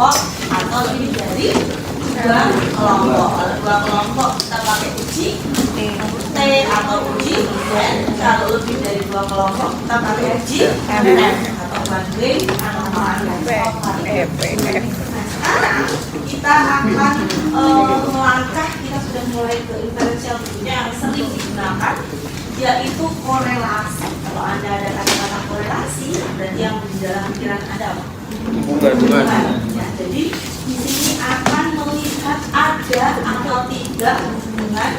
kelompok atau lebih dari 2 kelompok. Kalau 2 kelompok kita pakai uji T atau uji N. Kalau lebih dari 2 kelompok kita pakai uji M atau banding antara variabel. Nah, sekarang kita akan melangkah, kita sudah mulai ke inferensial berikutnya yang sering digunakan, yaitu korelasi. Kalau Anda ada kata-kata korelasi, berarti yang di dalam pikiran Anda apa? Hubungan. Ya, jadi di sini akan melihat ada atau tidak hubungan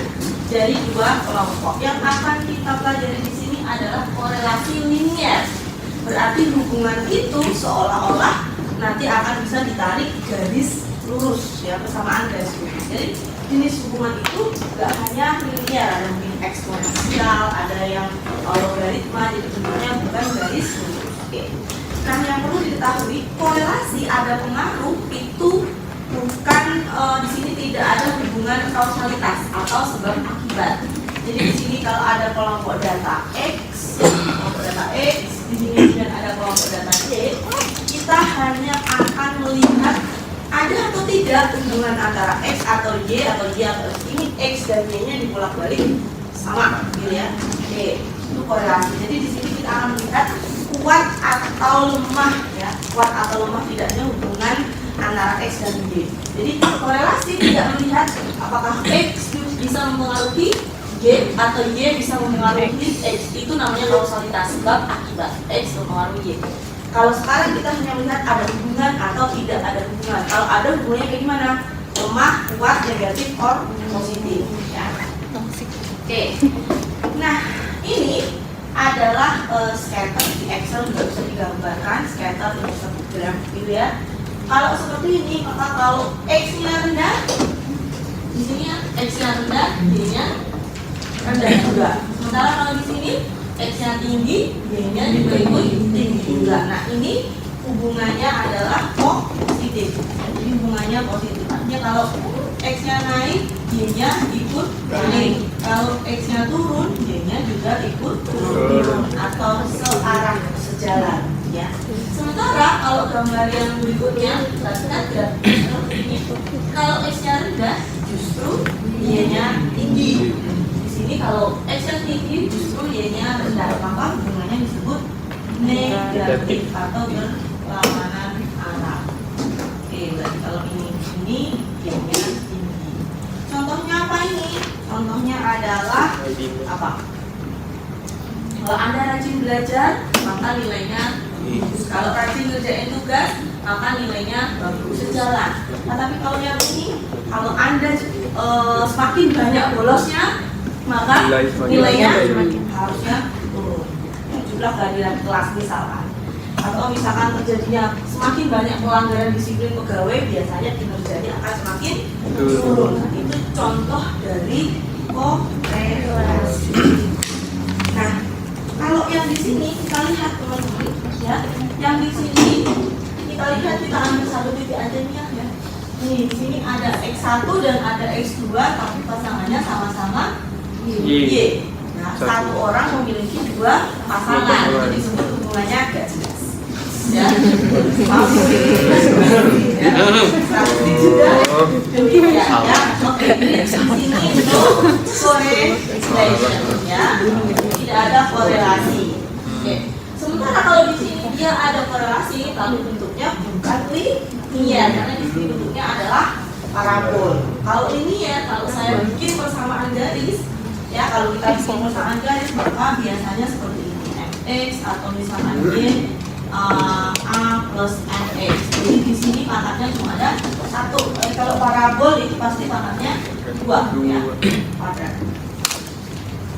dari 2 kelompok. Yang akan kita pelajari di sini adalah korelasi linear. Berarti hubungan itu seolah-olah nanti akan bisa ditarik garis lurus, ya, persamaan garis lurus. Jadi jenis hubungan itu nggak hanya linear, ada mungkin eksponensial, ada yang logaritma, jadi bentuknya bukan garis lurus. Oke. Nah, yang perlu diketahui, korelasi ada pengaruh itu bukan di sini tidak ada hubungan kausalitas atau sebab akibat. Jadi di sini kalau ada kelompok data X, di sini kemudian ada kelompok data Y, kita hanya akan melihat ada atau tidak hubungan antara X atau Y atau ini X dan Y-nya dibolak-balik sama, gitu ya. Oke, itu korelasi. Jadi di sini kita akan melihat kuat atau lemah, ya, kuat atau lemah tidaknya hubungan antara X dan Y. Jadi korelasi tidak melihat apakah X bisa mempengaruhi Y atau Y bisa mempengaruhi X. Itu namanya kausalitas, sebab akibat. X mempengaruhi Y. Kalau sekarang kita hanya melihat ada hubungan atau tidak ada hubungan. Kalau ada hubungannya kayak gimana? Lemah, kuat, negatif, or positif, ya. Oke. Nah, ini adalah scatter di Excel juga bisa digambarkan. Scatter ini disebut grafik, ya. Kalau seperti ini, maka kalau X-nya rendah, di sini X-nya rendah, Y-nya rendah juga. Sementara kalau di sini X-nya tinggi, Y-nya juga ikut tinggi juga. Nah, ini hubungannya adalah positif. Jadi hubungannya positif. Artinya kalau X-nya naik, Y-nya ikut naik. Kalau X-nya turun, Y-nya juga ikut turun atau searah, sejalan, ya. Sementara kalau gambar yang berikutnya, perhatikan grafik seperti ini. Kalau X-nya rendah, justru Y-nya tinggi. Di sini kalau X-nya tinggi, justru Y-nya rendah. Maka hubungannya disebut negatif atau berlawanan arah. Oke, berarti kalau ini Y-nya tinggi. Contohnya apa ini? Contohnya adalah apa? Kalau Anda rajin belajar, maka nilainya bagus. Kalau rajin ngerjain tugas, maka nilainya bagus, sejalan. Nah, tapi kalau yang ini, kalau Anda semakin banyak bolosnya, maka nilainya harusnya turun. Jumlah kehadiran kelas misalkan. Atau misalkan terjadinya semakin banyak pelanggaran disiplin pegawai, biasanya kinerjanya akan semakin turun. Nah, itu contoh dari korelasi. Nah, kalau yang di sini kita lihat teman-teman, ya, yang di sini kita lihat, kita ambil satu titik aja nih, ya. Nih, di sini ada X1 dan ada X2, tapi pasangannya sama-sama Y. Nah, satu orang memiliki 2 pasangan, jadi disebut hubungannya agak jelas. Ya, maaf ya, juga demikian, ya. Oke, di sini itu correlation, ya, tidak ada korelasi. Oke. Sementara kalau di sini dia ada korelasi, tapi bentuknya bukan linear, karena di sini bentuknya adalah parabol. Kalau linear, kalau saya bikin persamaan garis, ya, kalau kita bikin persamaan garis, maka biasanya seperti ini, X atau misalkan Y A plus MX. Jadi di sini pangkatnya cuma ada 1. Kalau parabol itu pasti pangkatnya 2, ya, kuadrat.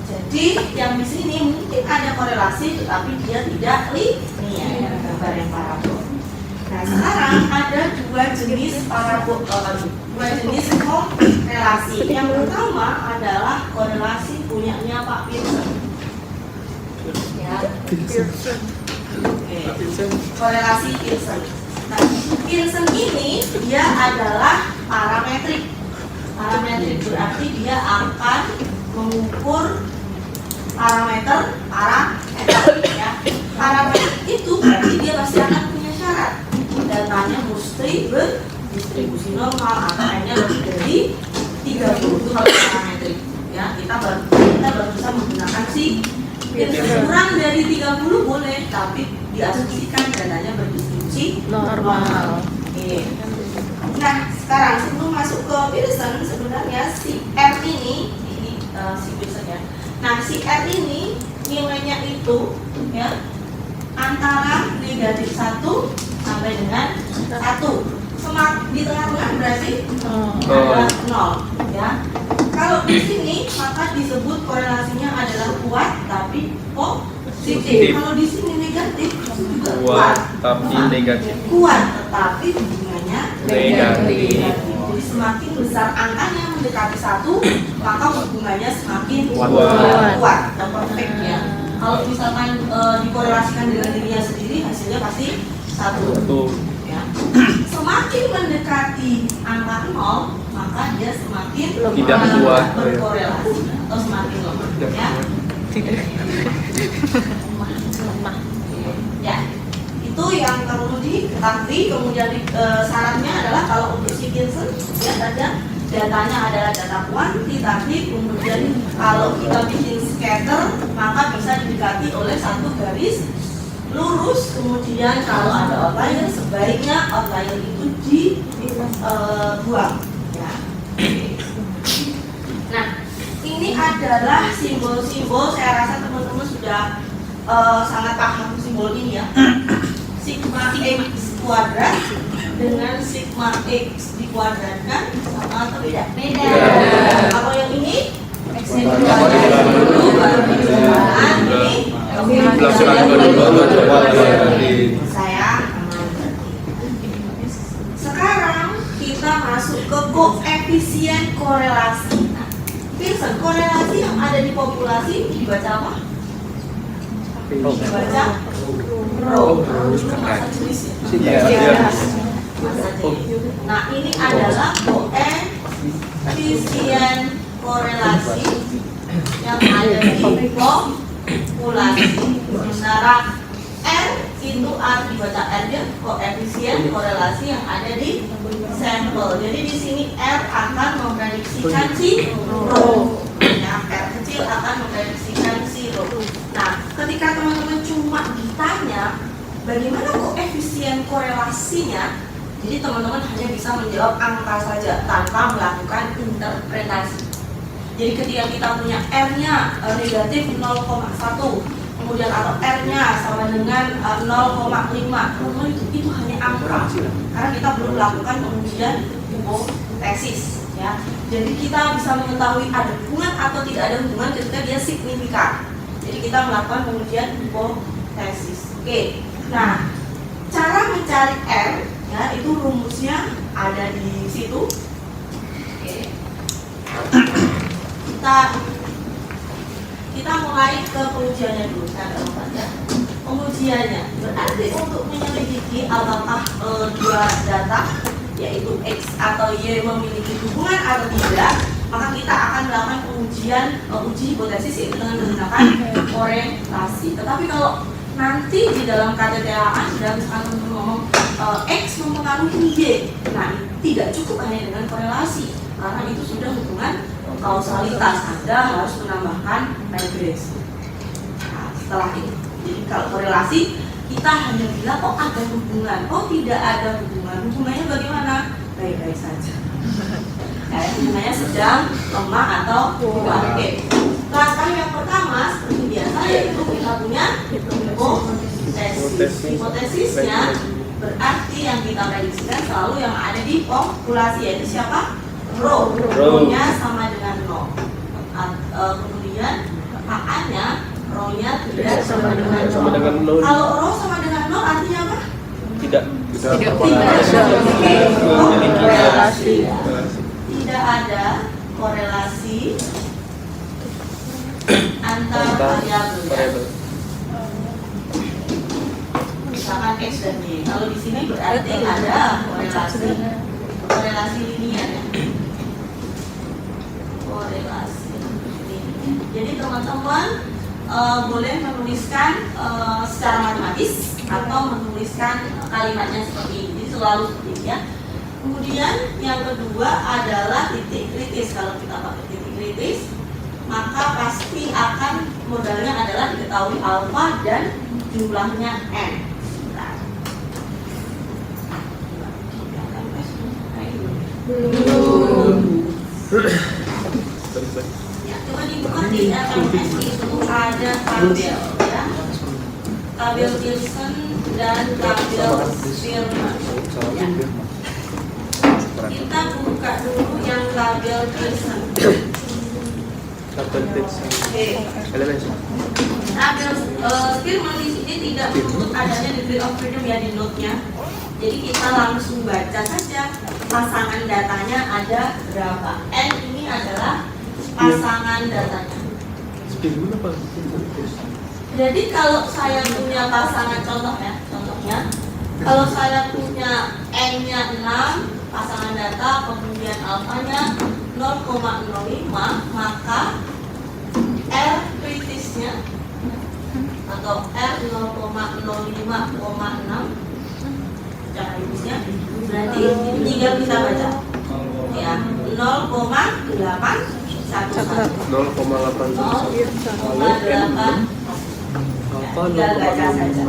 Jadi yang di sini mungkin ada korelasi, tetapi dia tidak linear, gambar yang parabol. Nah, sekarang ada 2 jenis parabol, 2 jenis korelasi. Yang pertama adalah korelasi punyanya Pak Pearson. Ya, Pearson. Oke. Korelasi Pearson. Nah, Pearson ini dia adalah parametrik. Parametrik berarti dia akan mengukur parameter, ya. Parametrik itu berarti dia pasti akan punya syarat. Datanya mesti berdistribusi normal atau N-nya lebih dari 30 itu kalau parametrik. Ya, kita baru bisa menggunakan si kurang dari 30 boleh, tapi diasumsikan datanya berdistribusi normal. Oke. Nah, sekarang sebelum masuk ke Pearson, sebenarnya si R ini si Pearson ya. Nah, si R ini nilainya itu ya antara negatif 1 sampai dengan 1. Di tengah-tengah berarti adalah 0 ya. Kalau di sini maka disebut korelasinya adalah kuat tapi positif. Kalau di sini negatif juga kuat tapi negatif. Kuat tetapi hubungannya negatif. Jadi semakin besar angkanya mendekati 1, maka hubungannya semakin kuat dan perfect ya. Kalau misalkan dikorelasikan dengan dirinya sendiri, hasilnya pasti 1. Ya. Semakin mendekati angka 0, maka dia semakin tidak kuat berkorelasi atau semakin lemah. Ya. Lemah. Ya. Itu yang perlu diketahui. Kemudian syaratnya adalah kalau untuk si Pearson ya datanya adalah data kuantitatif. Kemudian kalau kita bikin scatter, maka bisa didekati oleh satu garis lurus. Kemudian kalau ada outlier, sebaiknya outlier itu dibuang ya. Nah, ini adalah simbol-simbol. Saya rasa teman-teman sudah sangat paham simbol ini ya. Sigma X kuadrat dengan sigma X dikuadratkan sama atau beda? Beda. Kalau yang ini X dikuadratkan dulu baru dijalan ini. Saya sekarang kita masuk ke koefisien korelasi. Nah, Pearson, korelasi yang ada di populasi dibaca apa? Dibaca rho. Masa jenis ya? Nah, ini adalah koefisien korelasi yang ada di populasi. Sementara R itu dibaca R ya, koefisien korelasi yang ada di sampel. Jadi di sini R akan memprediksikan si rho. Ya, R kecil akan memprediksikan si rho. Nah, ketika teman-teman cuma ditanya bagaimana koefisien korelasinya, jadi teman-teman hanya bisa menjawab angka saja tanpa melakukan interpretasi. Jadi ketika kita punya R-nya negatif 0,1, kemudian atau R-nya sama dengan 0,5, itu hanya angka, karena kita belum melakukan pengujian hipotesis. Ya. Jadi kita bisa mengetahui ada hubungan atau tidak ada hubungan ketika dia signifikan. Jadi kita melakukan pengujian hipotesis. Oke. Nah, cara mencari R ya itu rumusnya ada di situ. Oke. Kita mulai ke pengujiannya dulu. Ya. Pengujiannya berarti untuk menyelidiki apakah dua data yaitu X atau Y memiliki hubungan atau tidak, maka kita akan melakukan pengujian uji hipotesis yaitu dengan menggunakan korelasi. Tetapi kalau nanti di dalam KTTA dan misalkan ngomong X mempengaruhi Y, nah tidak cukup hanya dengan korelasi, karena itu sudah hubungan kausalitas. Anda harus menambahkan regresi. Nah, setelah itu, jadi kalau korelasi kita hanya bilang oh ada hubungan, oh tidak ada hubungan. Hubungannya bagaimana? Baik-baik saja. Hubungannya sedang, lemah atau kuat. Oke. Langkah yang pertama seperti biasa yaitu kita punya hipotesis. Hipotesisnya berarti yang kita prediksikan selalu yang ada di populasi, yaitu siapa? Rho. Rho-nya sama dengan 0. Kemudian A-nya rho-nya tidak sama dengan 0. Kalau rho sama dengan 0 artinya apa? Tidak korelasi. Tidak ada korelasi antar variabel. Misalkan X dan Y. Kalau di sini berarti ada korelasi linier. Korelasi linier. Jadi teman-teman boleh menuliskan secara matematis atau menuliskan kalimatnya seperti ini. Jadi selalu seperti ini ya. Kemudian yang kedua adalah titik kritis. Kalau kita pakai titik kritis, maka pasti akan modalnya adalah diketahui alfa dan jumlahnya n. Ya, coba dibuka di LMS itu ada tabel ya. Tabel Pearson dan tabel Spearman. Ya. Kita buka dulu yang tabel Pearson. Oke. Tabel Spearman di sini tidak menyebut adanya degree of freedom ya di note-nya. Jadi kita langsung baca saja pasangan datanya ada berapa. N ini adalah pasangan datanya. Jadi kalau saya punya pasangan contohnya, kalau saya punya N-nya 6, pasangan data, kemudian alfanya 0,05, maka R kritisnya atau R 0,05,6 cara rumusnya berarti tinggal kita baca ya 0,811 tinggal baca saja.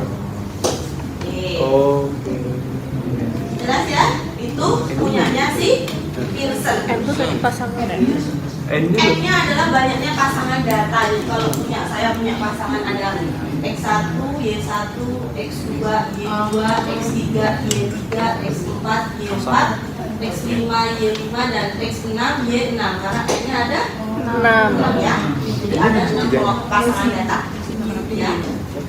Jelas ya, itu punyanya si Pearson. Itu tadi pasangan. N-nya adalah banyaknya pasangan data. Jadi kalau saya punya pasangan ada X1, Y1, X2, Y2, X3, Y3, X4, Y4, X5, Y5 dan X6, Y6. Karena N-nya ada 6 ya. Jadi ada 6 pasangan data. Ya.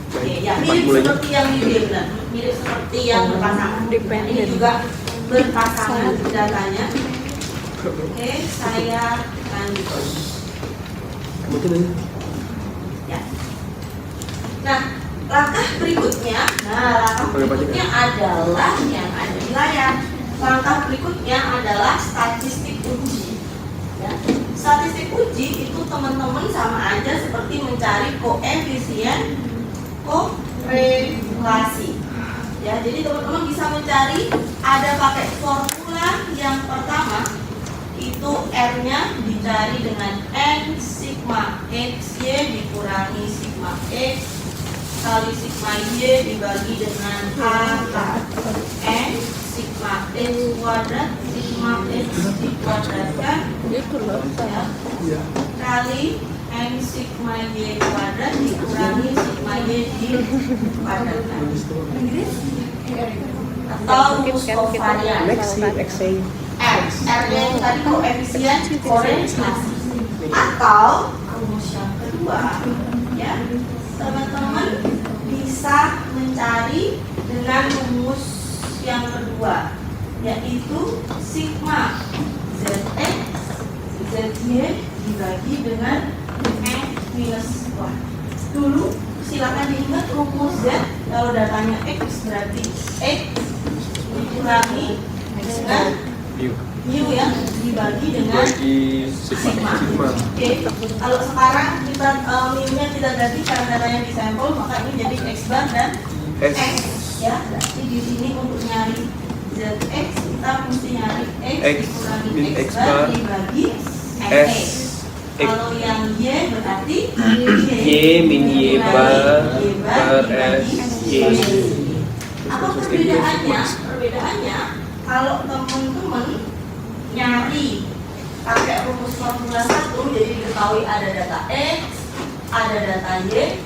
Oke, ya mirip seperti yang di benar, mirip seperti yang berpasangan. Ini juga berpasangan datanya. Oke, saya lanjut. Ya. Nah, langkah berikutnya adalah yang ada di layar. Langkah berikutnya adalah statistik uji. Ya. Statistik uji itu teman-teman sama aja seperti mencari koefisien korelasi. Ya, jadi teman-teman bisa mencari ada pakai formula yang pertama itu R-nya dicari dengan N sigma X Y dikurangi sigma X kali sigma Y dibagi dengan A N sigma X kuadrat sigma X dikuadratkan ya, kali N sigma Y kuadrat dikurangi sigma Y dikuadratkan atau rumus kovarian R-nya itu tadi koefisien korelasi atau rumus yang kedua ya teman-teman bisa mencari dengan rumus yang kedua yaitu sigma ZX ZY dibagi dengan X minus 1. Dulu silakan diingat rumus Z kalau datanya X berarti X dikurangi dengan mu ya dibagi dengan sigma. Oke. Kalau sekarang kita mu-nya tidak ganti karena datanya di sampel maka ini jadi X bar dan X ya. Berarti di sini untuk nyari ZX kita mesti nyari X dikurangi X bar dibagi X. Kalau yang Y berarti Y min Y bar S Y. Apa perbedaannya? Perbedaannya kalau teman-teman nyari pakai rumus formula 1 jadi diketahui ada data X, ada data Y.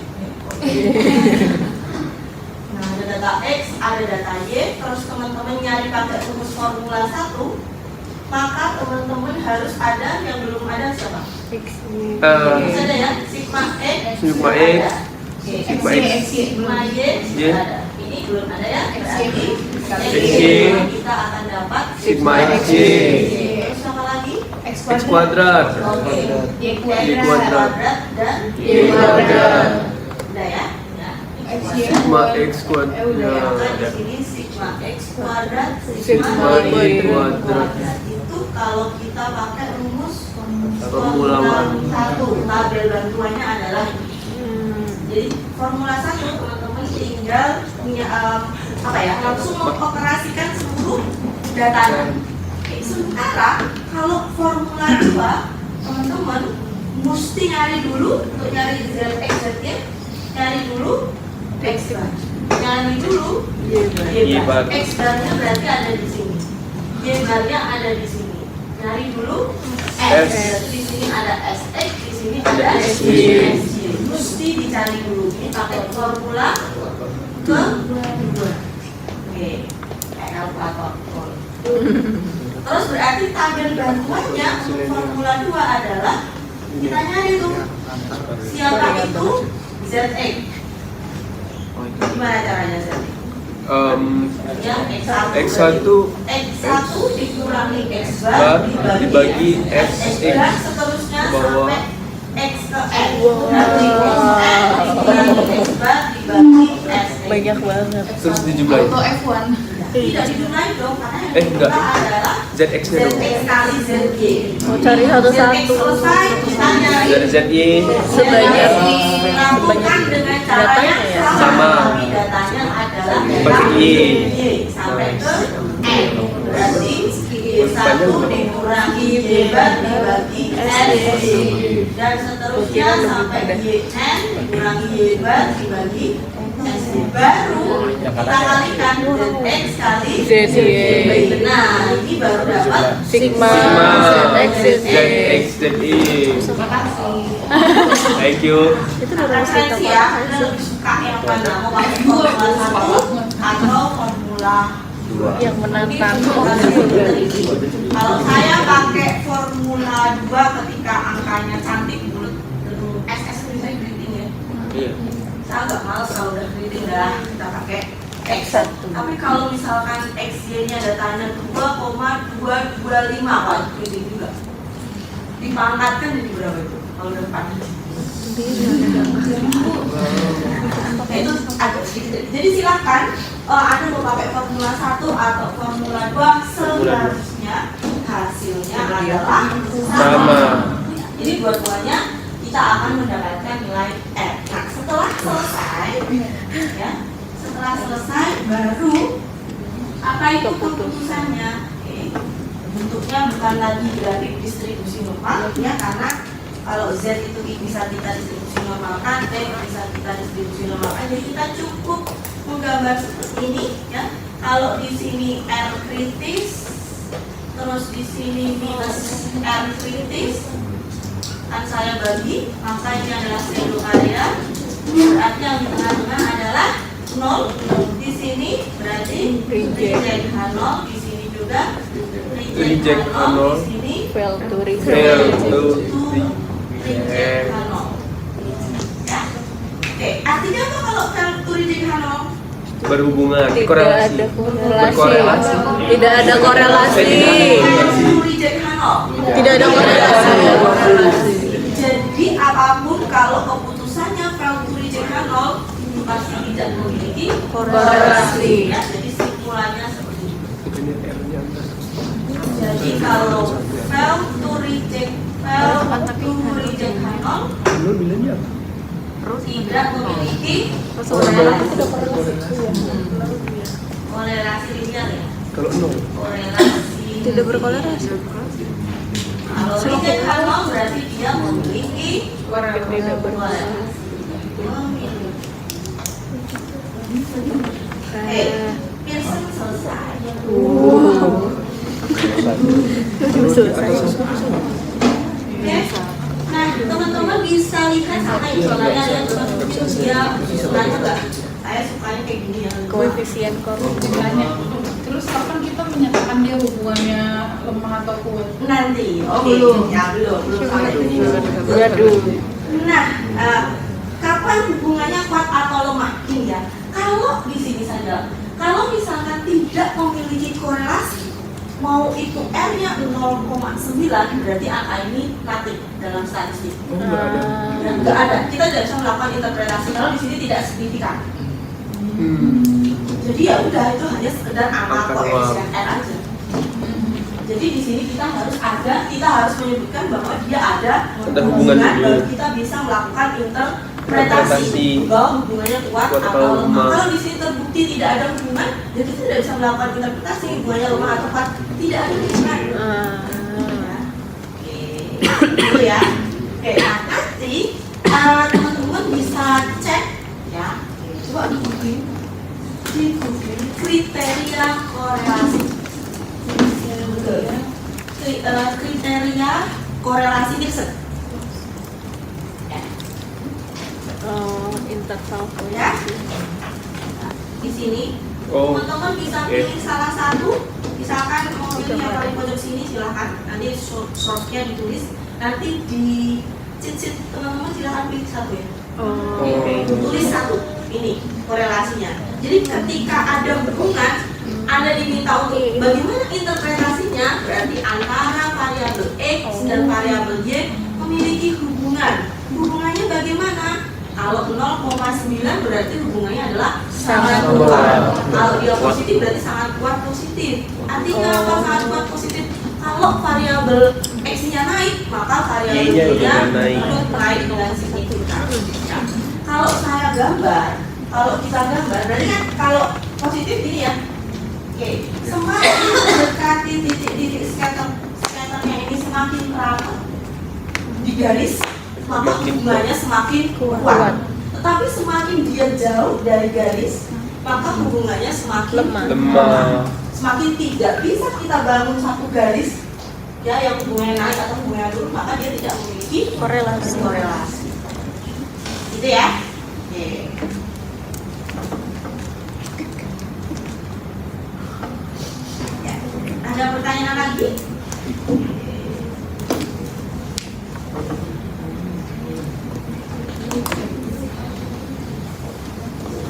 Nah, ada data X, ada data Y, terus teman-teman nyari pakai rumus formula 1, maka teman-teman harus ada yang belum ada siapa? Harus ada ya, sigma X, Sigma X, sigma X, sigma Y, ada. Ini belum ada ya, berarti kita akan dapat sigma X Y. X apa lagi? X kuadrat. Oke. Y Y kuadrat dan Y kuadrat. Udah ya? Nah, Sigma X kuadrat. maka di sini sigma X kuadrat, Sigma Y kuadrat. Itu kalau kita pakai rumus Formula 1, tabel bantuannya adalah ini. Jadi formula 1 teman-teman tinggal punya langsung mengoperasikan seluruh datanya. sementara kalau formula 2 teman-teman mesti nyari dulu untuk nyari ZX nya, nyari dulu X bar, nyari dulu Y bar. X barnya berarti ada di sini, Y barnya ada di sini. Nyari dulu S, di sini ada SX, di sini ada SY. Mesti dicari dulu. Ini pakai formula kedua. Oke, kayak kalkulator. Terus berarti tabel bantuannya untuk formula 2 adalah kita nyari tuh siapa itu ZX. Gimana caranya ZX? Yang X1 dikurangi X bar dibagi SX dan seterusnya bawah. sampai X ke N. Berarti X bar dibagi SX. Banyak banget. Terus dijumlahin. Auto F1. Tidak dijumlahin dong, karena yang Enggak. dijumlah adalah ZX nya dong. ZX kali ZY. Mau cari ZX satu-satu. selesai, kita nyari Dari ZY Sebanyak lakukan dengan caranya datanya ya? Sama. Tapi datanya adalah Pakai Y. sampai ke N. Berarti Y1 dikurangi Y bar dibagi SY. Dan seterusnya sampai YN dikurangi Y bar dibagi SY. Baru kita kalikan ZX kali ZY. Nah, ini baru dapat Sigma ZX ZX ZY. Terima kasih. Thank you. Itu udah harus kita referensi ya, Anda lebih suka yang mana? Mau pakai formula 1 atau formula yang menantang. Kalau saya pakai formula 2 ketika angkanya cantik bulat SS bisa grading ya. Iya. Saya agak males kalau udah grading dah kita pakai X1. Tapi kalau misalkan XY-nya datanya 2,225 kalau grading juga. Dipangkatkan jadi berapa itu? Kalau udah 4 digit. Itu agak sedikit. Jadi silakan Anda mau pakai formula 1 atau formula 2 seharusnya hasilnya adalah sama. Jadi dua-duanya kita akan mendapatkan nilai F. Nah, setelah selesai ya, setelah selesai baru apa itu keputusannya? Oke. Bentuknya bukan lagi grafik distribusi normal ya, karena kalau Z itu bisa kita distribusi normalkan, T bisa kita distribusi normalkan. Jadi kita cukup menggambar seperti ini ya. Kalau di sini R kritis, terus di sini minus R kritis, kan saya bagi, maka ini adalah selo area. Berarti yang di tengah-tengah adalah 0. Di sini berarti reject H0, di sini juga reject H0, di sini Fail to Fail resolve. to reject H0. Ya. Oke, artinya apa kalau fail to reject H0? berhubungan Tidak korelasi. ada korelasi. Berkorelasi. Tidak ada korelasi. Fail to reject H0. Tidak ada korelasi. Jadi apapun kalau keputusannya fail to reject H0 itu pasti tidak memiliki Korelasi. Ya, jadi simpulannya seperti itu. Ini R-nya enggak. Jadi kalau fail to reject H0 Lu bilangnya apa? tidak memiliki korelasi linear ya. Kalau nol. Korelasi Tidak berkorelasi. Kalau reject H0 berarti dia memiliki korelasi. Oke, Pearson selesai. Oke. Nah, teman-teman bisa lihat sama hitungannya lihat mungkin dia sukanya nggak? Saya sukanya kayak gini ya. Koefisien Banyak. Terus kapan kita menyatakan dia hubungannya lemah atau kuat? Nanti, ya belum sampai sini. Waduh. Nah, kapan hubungannya kuat atau lemah? Ini ya. Kalau di sini saja, kalau misalkan tidak memiliki korelasi, mau itu R-nya 0,9 berarti angka ini natif dalam statistik. Dan nggak ada. Kita tidak bisa melakukan interpretasi kalau di sini tidak signifikan. Jadi ya udah itu hanya sekedar angka koefisien R aja. Jadi di sini kita harus menyebutkan bahwa dia ada hubungan baru dulu. kita bisa melakukan interpretasi. interpretasi bahwa hubungannya kuat Kuat atau atau lemah. lemah. Kalau di sini terbukti tidak ada hubungan, jadi kita tidak bisa melakukan interpretasi hubungannya lemah atau kuat. Tidak ada hubungan. Oke, itu ya. Oke, nah nanti teman-teman bisa cek ya. Coba di googling kriteria korelasi. Kriteria korelasi Gibson. Interval Ya. Di sini Oh, teman-teman bisa oke. pilih salah satu, misalkan mau pilih yang paling pojok sini silahkan, nanti shortnya ditulis, nanti di cheat sheet teman-teman silahkan pilih satu ya. Oh. Tulis satu, ini korelasinya. Jadi ketika ada hubungan, Anda diminta untuk bagaimana interpretasinya, berarti antara variabel X dan variabel Y memiliki hubungan. Hubungannya bagaimana? Kalau 0,9 berarti hubungannya adalah sangat kuat. Kalau dia positif berarti sangat kuat positif. Artinya apa sangat kuat positif? Kalau variabel X-nya naik, maka variabel Y-nya Y-nya juga naik. ikut naik dengan signifikan. Ya. Kalau saya gambar, kalau kita gambar, berarti kan kalau positif ini ya. Oke, semakin mendekati titik-titik skaternya ini semakin rapat di garis, maka hubungannya semakin kuat. Tetapi semakin dia jauh dari garis, maka hubungannya semakin Lemah. Semakin tidak bisa kita bangun satu garis ya yang hubungannya naik atau hubungannya turun, maka dia tidak memiliki korelasi. Gitu ya. Oke. Ya. Ada pertanyaan lagi?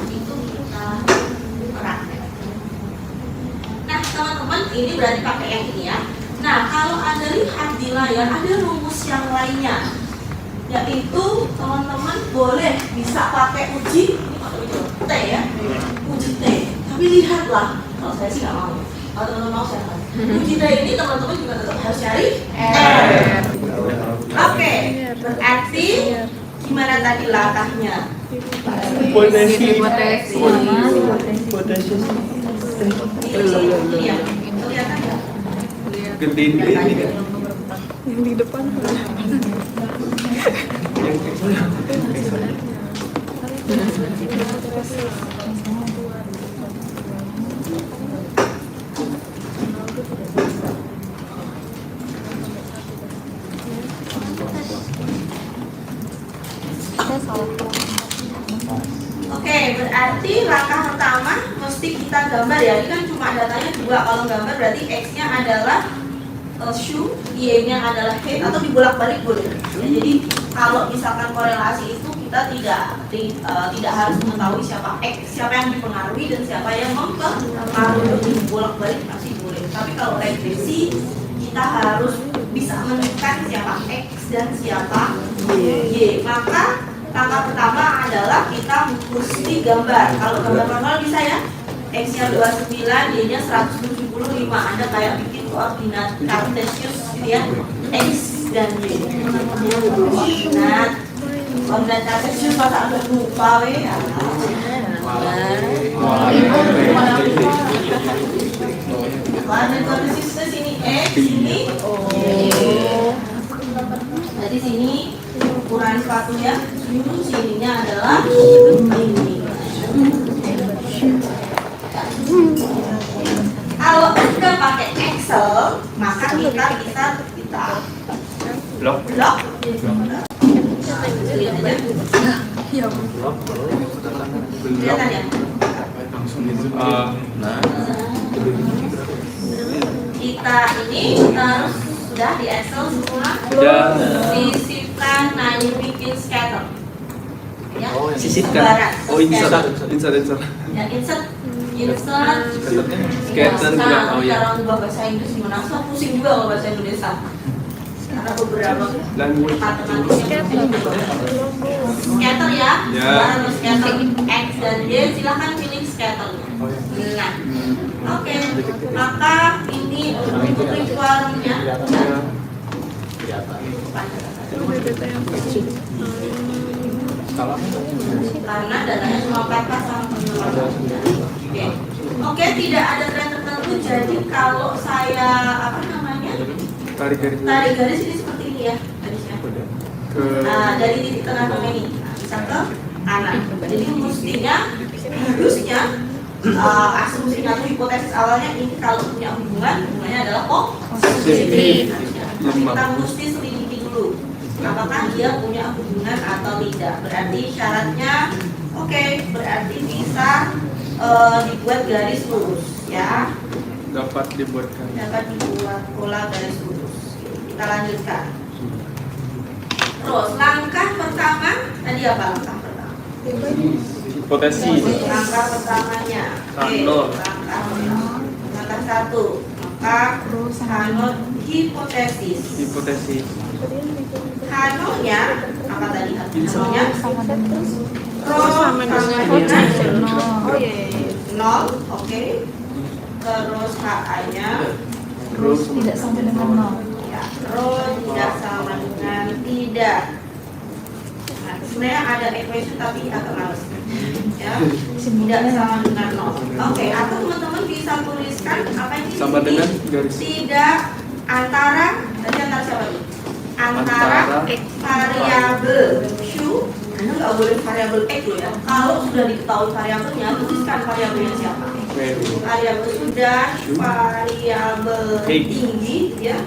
Itu kita praktek. Nah teman-teman, ini berarti pakai yang ini ya. Nah kalau Anda lihat di layar ada rumus yang lainnya, yaitu teman-teman boleh bisa pakai uji ini pakai uji T ya, uji T. Tapi lihatlah, kalau saya sih nggak mau. Kalau teman-teman mau saya uji T ini teman-teman juga tetap harus cari R. Oke, berarti gimana tadi langkahnya? Potensi. Potensi. Ini ya, kelihatan nggak? Gedein dikit ini kan. Yang di depan. Oke, berarti langkah pertama mesti kita gambar ya. Ini kan cuma datanya 2 kolom gambar, berarti X-nya adalah shoe, Y-nya adalah head, atau dibolak-balik boleh. Ya, jadi kalau misalkan korelasi itu kita tidak harus mengetahui siapa X, siapa yang dipengaruhi dan siapa yang mempengaruhi, dibolak-balik masih boleh. Tapi kalau regresi kita harus bisa menentukan siapa X dan siapa Y. Maka langkah pertama adalah kita mesti gambar. Kalau gambar normal bisa ya, X-nya 29, Y-nya 175. Anda kayak bikin koordinat kartesius gitu ya, X dan Y. Koordinat kartesius masa agak lupa weh. Koordinat kartesius itu sini X, sini Y. Jadi sini ukuran sepatunya, sininya adalah ini. Kalau udah pakai Excel, maka kita bisa Blok. blok. Kelihatan ya? Kita ini harus sudah di Excel semua. Sudah. Sisipkan, nah ini bikin scatter. Ya, Sisipkan. sebaran, Oh, insert. Ya, insert. Scatter juga. Oh ya. Cara ubah bahasa Inggris gimana? So pusing juga kalau bahasa Indonesia. Karena beberapa Language. matematiknya scatter ya. Ya. Sebaran scatter X dan Y, silahkan pilih scatter. Nah, oke. Maka ini untuk requirement-nya. Karena datanya cuma pepes sama pengeluaran. Oke, tidak ada tren tertentu. Jadi kalau saya Tarik garis. tarik garis ini seperti ini ya garisnya. Nah, dari titik tengah ke ini bisa ke kanan. Jadi harusnya asumsinya atau hipotesis awalnya ini kalau punya hubungannya adalah positif. Nah, kita mesti selidiki dulu apakah dia punya hubungan atau tidak. Berarti syaratnya oke, berarti bisa dibuat garis lurus ya. Dapat dibuat pola garis lurus. Kita lanjutkan. Terus langkah pertama tadi apa langkah pertama? hipotesis. Langkah pertamanya. Kanot. Langkah 1. Maka kanot hipotesis. Kanotnya apa tadi? Kanotnya rho sama dengan 0, oke. Terus HA-nya Tidak sama dengan 0. ya, rho tidak sama dengan tidak. Nah, sebenarnya ada equation tapi agak males. Ya, tidak sama dengan 0. Oke, atau teman-teman bisa tuliskan apa ini? Sama dengan garis. Tidak antara siapa nih? Antara variabel Q. Anda nggak boleh variabel X loh ya. Kalau sudah diketahui variabelnya, tuliskan variabelnya siapa. Variabel sudah, variabel tinggi ya,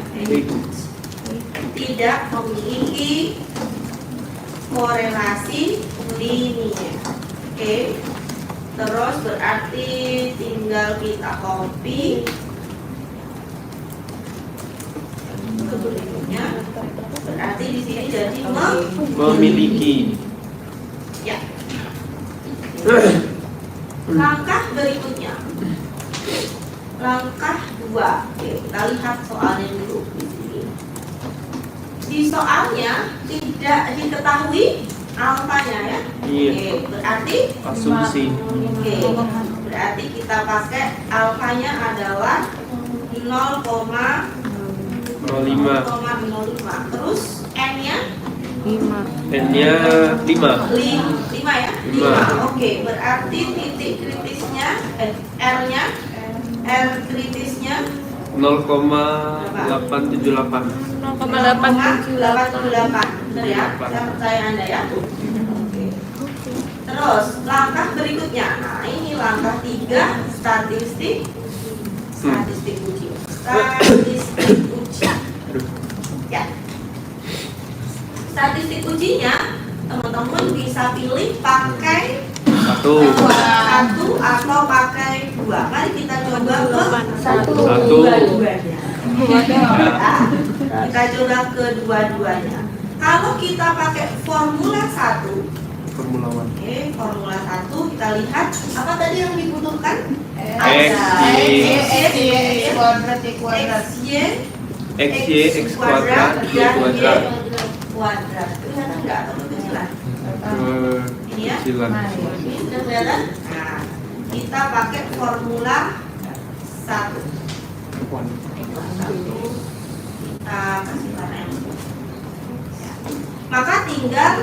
tidak memiliki korelasi linier. Oke. Terus berarti tinggal kita copy ke berikutnya. Berarti di sini jadi Memiliki. ya. Langkah berikutnya. Langkah 2. Oke, kita lihat soalnya dulu di sini. Di soalnya tidak diketahui alfanya ya. Iya. Oke, berarti Asumsi. oke, berarti kita pakai alfanya adalah 0,05. 05. Terus n-nya N-nya 5. 5 ya? 5. Oke, berarti titik kritisnya R-nya R kritisnya 0,878. 0,878. Benar ya? Saya percaya Anda ya. Oke. Terus langkah berikutnya. Nah, ini langkah 3 statistik uji. Statistik uji. Ya. Statistik ujinya teman-teman bisa pilih pakai 1. 1 atau pakai 2. Mari kita coba ke 1. dua-duanya. Kita coba ke dua-duanya. Kalau kita pakai formula 1, Formula 1. oke, formula 1 kita lihat apa tadi yang dibutuhkan? X, Y, kuadrat XY, X kuadrat, Y kuadrat. kuadrat. Kelihatan nggak atau kekecilan? Ini ya. Kecilan. Ini sudah kelihatan? Nah, kita pakai formula 1. Kita kasih warna yang maka tinggal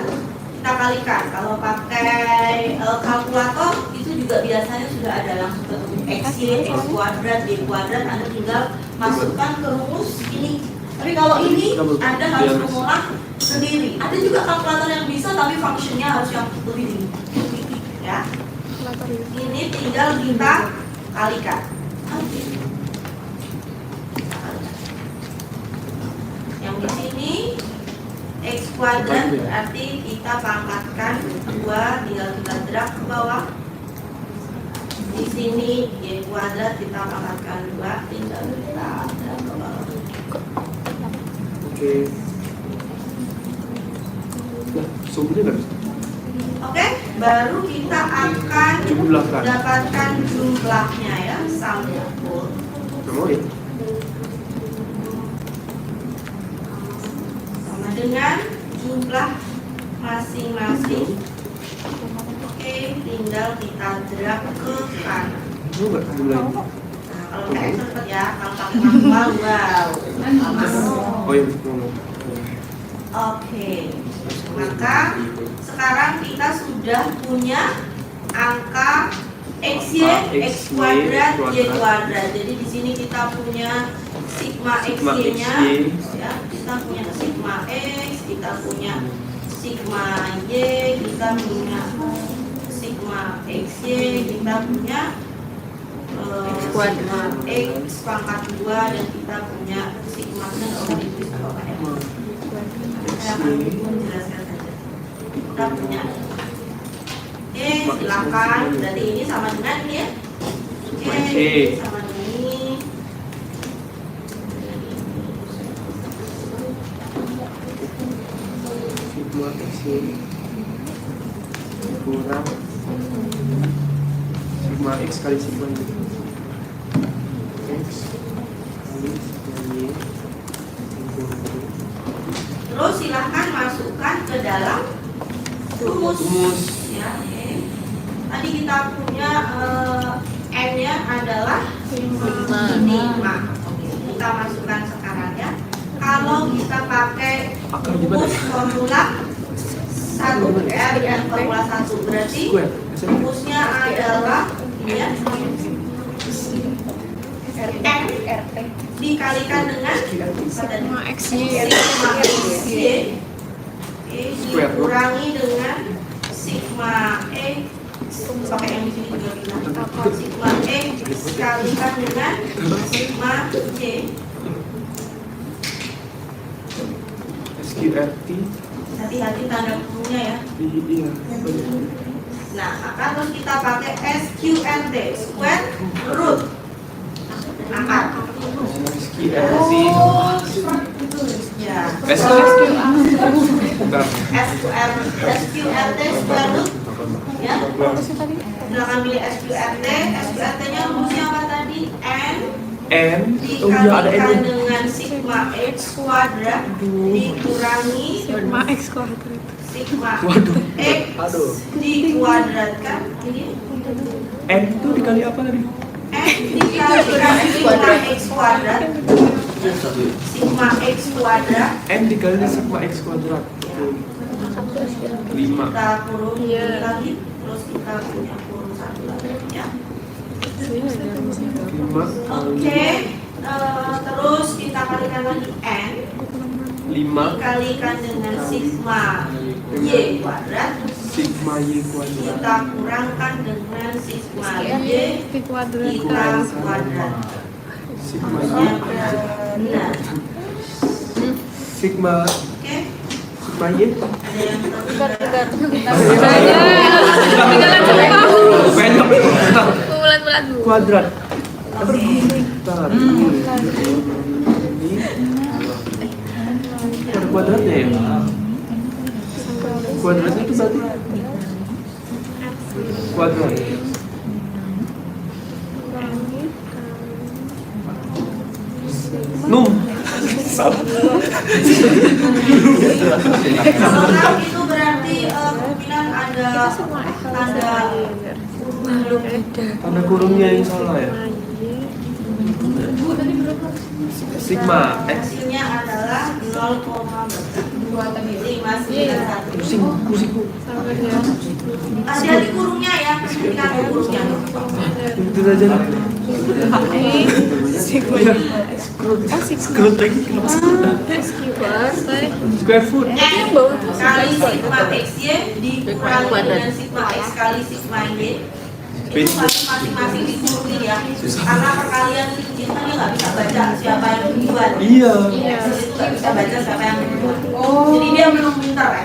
kita kalikan. Kalau pakai kalkulator itu juga biasanya sudah ada langsung ketemu XY, X kuadrat, Y kuadrat. Anda tinggal masukkan ke rumus ini. Tapi kalau ini Anda harus mengolah sendiri. Ada juga kalkulator yang bisa tapi fungsinya harus yang lebih tinggi. Ya. Ini tinggal kita kalikan. Yang di sini X kuadrat berarti kita pangkatkan 2, tinggal kita drag ke bawah. Di sini Y kuadrat kita pangkatkan 2, tinggal kita drag ke bawah. Oke. Nah, sumbernya nggak bisa. Oke, baru kita akan Jumlahkan. dapatkan jumlahnya ya, samnya full. Nggak mau ya? Sama dengan jumlah masing-masing. Oke, tinggal kita drag ke kanan. Mau nggak jumlahnya? Nah, kalau pakai cepet ya, kalau pakai manual, wow. Oh iya, mau. Oke, maka sekarang kita sudah punya angka XY, X kuadrat, Y kuadrat. Jadi di sini kita punya sigma XY-nya, ya, kita punya sigma X, kita punya sigma Y, kita punya sigma XY, kita punya sigma X pangkat 2, dan kita punya sigma saya akan menjelaskan saja. Kita punya silakan, berarti ini sama dengan ini ya. Sama dengan ini. Sigma X kurang sigma X kali sigma Y. X kali sigma Y. Terus silahkan masukkan ke dalam rumus. Ya, oke. Tadi kita punya N-nya adalah 5. Oke, kita masukkan sekarang ya. Kalau kita pakai rumus formula 1R dan formula 1, berarti rumusnya adalah ini ya, N dikalikan dengan sigma XY dikurangi dengan sigma X, pakai yang di sini juga bisa. Sigma X dikalikan dengan sigma Y. SQRT. Hati-hati tanda kurungnya ya. Iya. Nah, maka terus kita pakai SQRT, square root. Angkat. SQRT. Ya. SQRT square root. Ya. Silakan pilih SQRT. SQRT-nya rumusnya apa tadi? N dikalikan dengan sigma X kuadrat dikurangi sigma X dikuadratkan ini. N itu dikali apa tadi? N dikalikan sigma X kuadrat, sigma X kuadrat. N dikali sigma X kuadrat. 5. Kita kurung ini lagi, terus kita punya kurung 1 lagi ya. 5 Oke, terus kita kalikan lagi N 5 dikalikan dengan sigma Y kuadrat, sigma Y kuadrat. kita kurangkan dengan sigma Y kita kuadrat. Sigma Y. Benar. Sigma Oke, sigma Y. ada yang Banyak. Bulat-bulat dulu. Kuadrat. Oke. Bentar. Ini ada kuadratnya ya? Kuadratnya itu berarti kuadrat. Num. Kalau itu berarti kemungkinan ada Tanda kurungnya yang salah ya? Sigma X. hasilnya adalah 0,591. Pusing. Hati-hati kurungnya ya, perhatikan kurungnya. Itu aja lah. Scroll lagi kenapa square foot. N kali sigma XY dikurangi dengan sigma X kali sigma Y. Itu masing-masing dikurunin ya. Karena perkalian kita nggak bisa baca siapa yang duluan. Iya. Itu nggak bisa baca siapa yang duluan. Jadi dia belum pintar kan.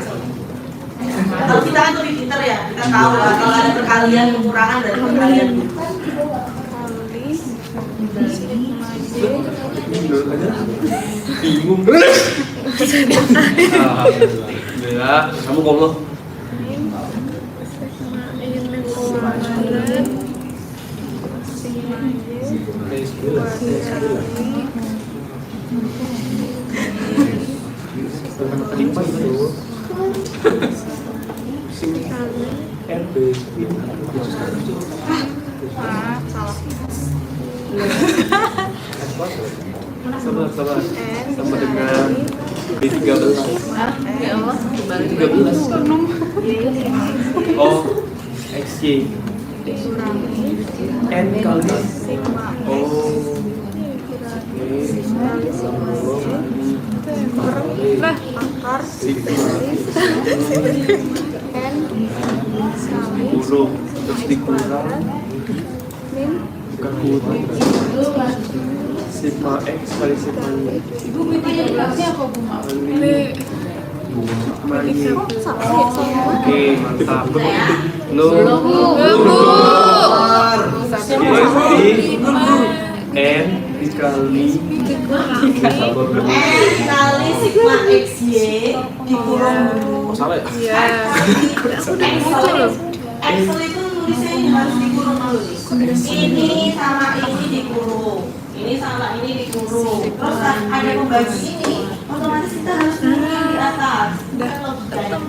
Kalau kita kan lebih pintar ya, kita tahu lah kalau ada perkalian pengurangan dari perkalian. Bingung. Alhamdulillah, kamu ngomong. Lipa itu RB Salah. Sabar. Sama dengan B13. Ya Allah, B13. Oh, XY. N kali. Oh. Kurung terus dikurang bukan kurung sigma x kali sigma y Ibu B13-nya apa Bu Mak? sigma y. Oke, mantap. Belum Bu. Jadi n dikali N kali sigma XY dikurung salah ya? Excel itu nulisnya ini harus dikurung dulu nih. Ini sama ini dikurung, ini sama ini dikurung. Terus ada pembagi ini, otomatis kita harus kurung yang di atas. Kan logikanya.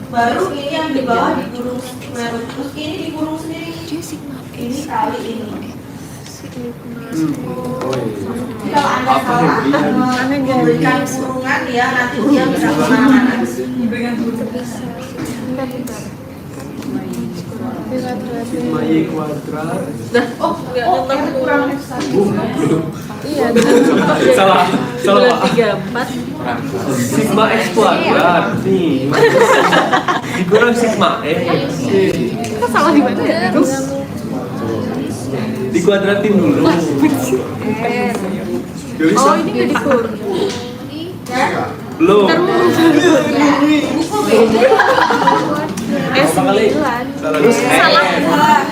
Baru ini yang di bawah dikurung square root. Terus ini dikurung sendiri. Ini kali ini. Jadi kalau Anda salah memberikan kurungan ya nanti dia bisa kemana-mana. sigma y kuadrat. Tapi kurang X1. Salah Pak. Sigma x kuadrat nih. Dikurang sigma x. Salah di mana ya? Dikuadratin dulu. Oh, ini nggak dikurung. Belum. Terus Salah.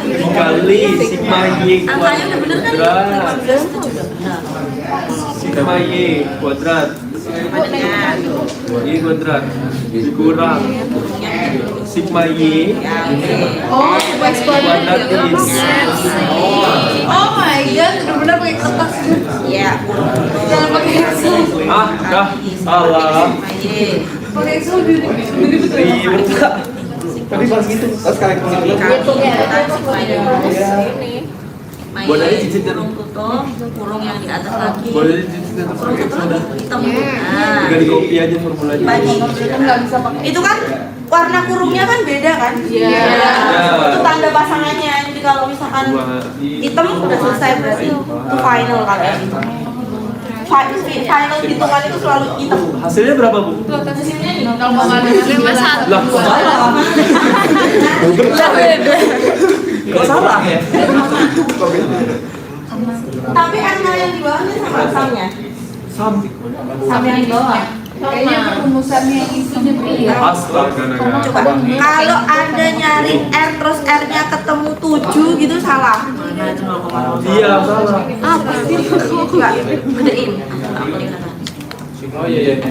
dikali sigma y Angkanya udah bener kan? kuadrat. 15 itu juga benar. Sigma y kuadrat. Y kuadrat dikurang sigma y Oh, X kuadrat is. Oh my god, benar-benar pakai kertas. Ya, Jangan pakai Excel. Dah salah. Pakai Excel betul. Ribet. Tapi pas gitu, pas kalian Buat aja cicitnya. kurung tutup, kurung yang di atas lagi. Boleh cicitnya terus Kurung pakai tutup Excel dah. hitam. Nah, Tinggal di copy aja formulanya. bagi. Nggak bisa pakai. Itu kan warna kurungnya kan beda kan? Iya. Itu tanda pasangannya. Jadi kalau misalkan hitam udah selesai berarti itu final kalau yang itu. Final hitungan itu selalu hitam. Hasilnya berapa, Bu? Hasilnya nih. Kalau mau ada 5-1. Lah, kok salah? Kok salah ya? Tapi angka yang di bawahnya sama samnya. Sampai. Sama yang di bawah. Kayaknya perumusannya isunya beda. Astaga, Coba kalau Anda nyari R terus R-nya ketemu 7 gitu salah. Iya, salah. Apa sih? Enggak, bedain. Oh iya.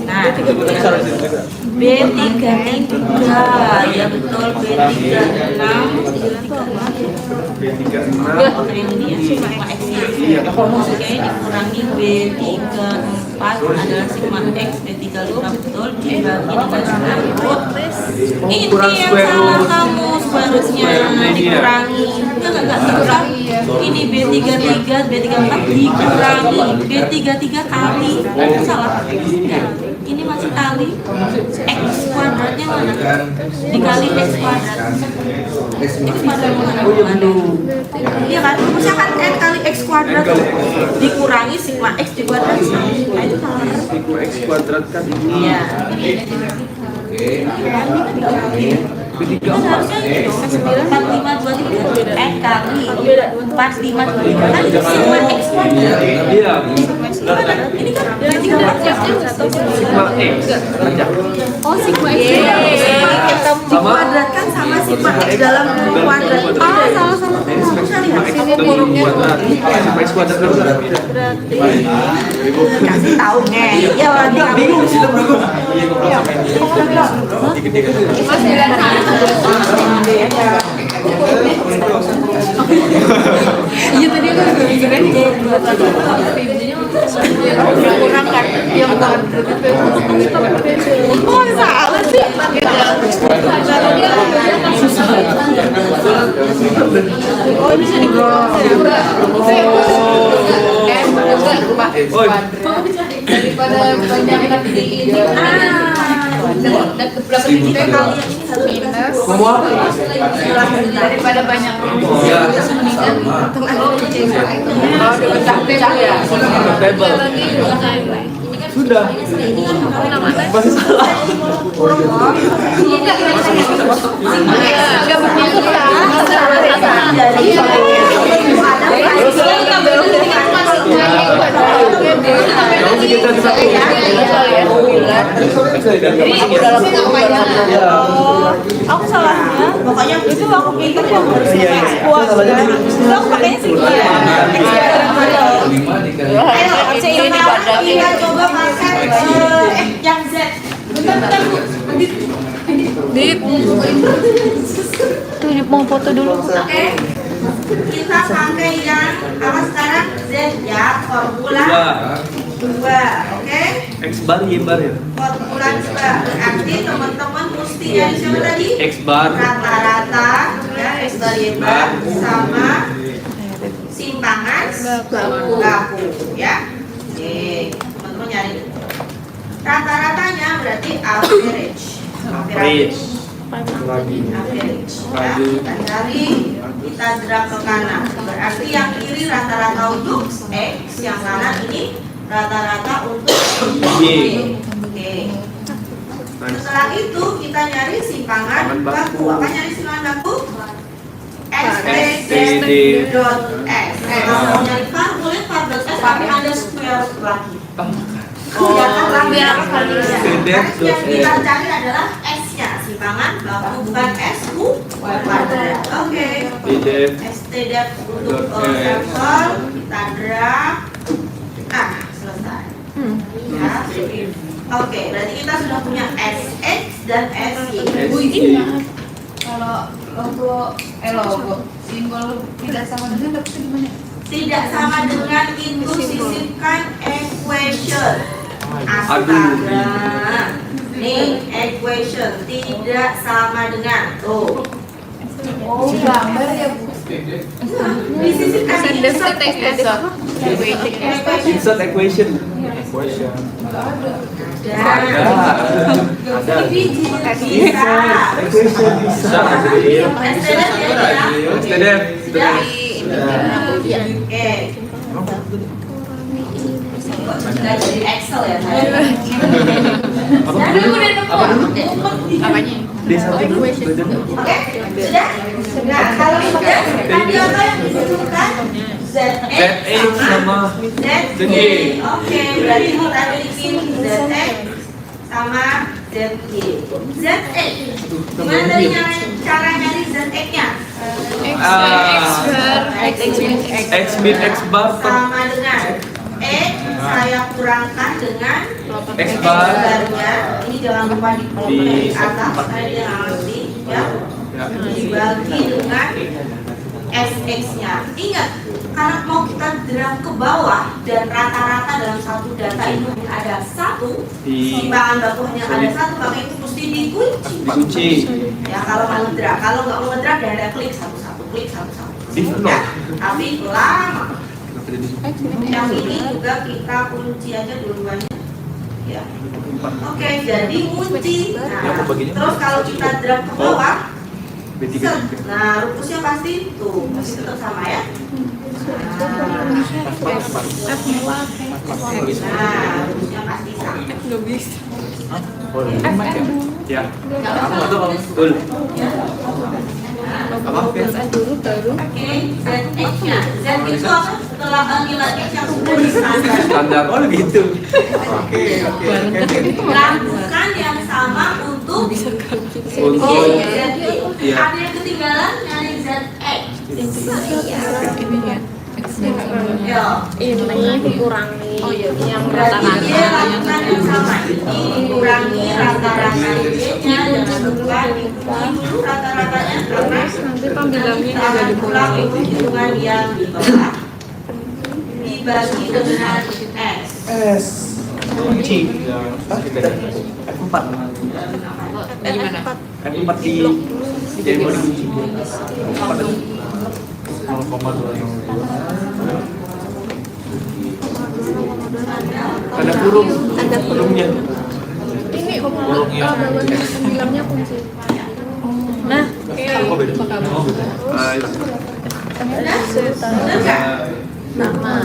Nah, B33 ya betul B36 B36. Oke, ini dia sigma X ya. Oke, dikurangi B34 adalah sigma X B35 betul dibagi dengan square root. Ini yang salah kamu square rootnya dikurangi. Enggak dikurangi. Ini B33 B34 dikurangi B33 kali. Itu salah. Enggak. Ini masih kali X kuadratnya mana? Dikali X kuadrat. X kuadrat mana? Iya kan? Misalkan N kali X kuadrat dikurangi sigma X dikuadrat. Nah itu salah. Sigma x kuadrat kan ini. Iya. B3 Harusnya itu 4523 N kali 4523 kan sigma X kuadrat. Iya. Ini kan Sigma x aja. Oh, sigma X. dikuadratkan sama sigma X dalam kuadrat. Ah, salah. Bisa lihat Sigma kuadrat. Sigma x kuadrat berapa? kasih tahu ya nanti kamu Bingung sih lo bro. Iya tadi aku kira kurang kan yang oh salah sih Oh, bisa daripada banyak nanti ini berapa titik kalau minus daripada banyak mendingan ya Sudah. Masih salah. enggak begitu Aku salahnya, pokoknya itu aku pikir yang harusnya X kuat kan. Terus aku pakainya segini ya. X Ayo, kita coba pakai yang Z. bentar Bu tuh mau foto dulu Oke, kita pakai yang apa sekarang Z ya, formula 2, oke? X bar Y bar ya. Formula 2 berarti teman-teman mesti nyari siapa tadi? X bar. Rata-rata ya, X bar Y bar sama simpangan baku ya. Oke, teman-teman nyari rata-ratanya berarti average average ya, kita cari, kita drag ke kanan. Berarti yang kiri rata-rata untuk X, yang kanan ini rata-rata untuk Y. Oke. Setelah itu kita nyari simpangan baku. Apa nyari simpangan baku? STD.S. Kalau mau nyari var, boleh var.S tapi ada square lagi. Biar kali ya. Yang kita cari adalah S-nya, simpangan baku, bukan S-ku kuadrat. Oke. STD untuk sampel kita drag. Selesai. Ya. Oke, berarti kita sudah punya SX dan SY. kalau logo simbol tidak sama dengan dapetnya gimana? Tidak sama dengan itu sisipkan equation. Aduh. Astaga. Nih, equation tidak sama dengan tuh. Oh, gambar ya Bu. Disisipkan di insert Insert equation. Ada. Bisa. Equation bisa. STD Sudah. Oke. Sudah jadi Excel ya saya. Apanya? Oke, sudah? Nah, kalau sudah, tadi apa yang disebutkan? ZX sama ZY. Oke, berarti kita bikin ZX sama ZY. ZX. Gimana tadi cara nyari ZX-nya? X min X bar per Sama dengan X saya kurangkan dengan X bar. barnya. Ini jangan lupa di atas, saya jangan ngerti ya. Dibagi dengan SX-nya. Ingat, karena mau kita drag ke bawah dan rata-rata dalam satu data itu ada satu, simpangan baku hanya ada satu, maka itu mesti dikunci. Ya kalau mau ngedrag, kalau nggak mau ngedrag ya ada klik satu-satu, klik satu-satu. Ya, tapi lama. Yang ini juga kita kunci aja duluannya. Ya. Oke, jadi kunci. Nah, terus kalau kita drag ke bawah, nah rumusnya pasti tuh masih tetap sama ya. Nah, rumusnya pasti sama. Ya. Betul. Oke, Z-nya. Z itu apa? Setelah nilai X yang sudah disandar. Standar. Oh gitu. Lakukan yang sama untuk Iya. ada yang ketinggalan nyari ZX. Ya. Ini dikurangi yang Berarti rata-rata. dia lakukan yang sama. Ini dikurangi rata-rata Y-nya. Jangan lupa dikurangi rata-ratanya karena Nanti pembilangnya kita akan pulang untuk hitungan yang di bawah dibagi dengan S. Kunci. F4. Gimana? F4 di jadi mau dikunci. Ada kurung. Kurungnya. Ini bawahnya bilangnya kunci. Nah, Oh, beda. Oh, beda. Ah, itu. nama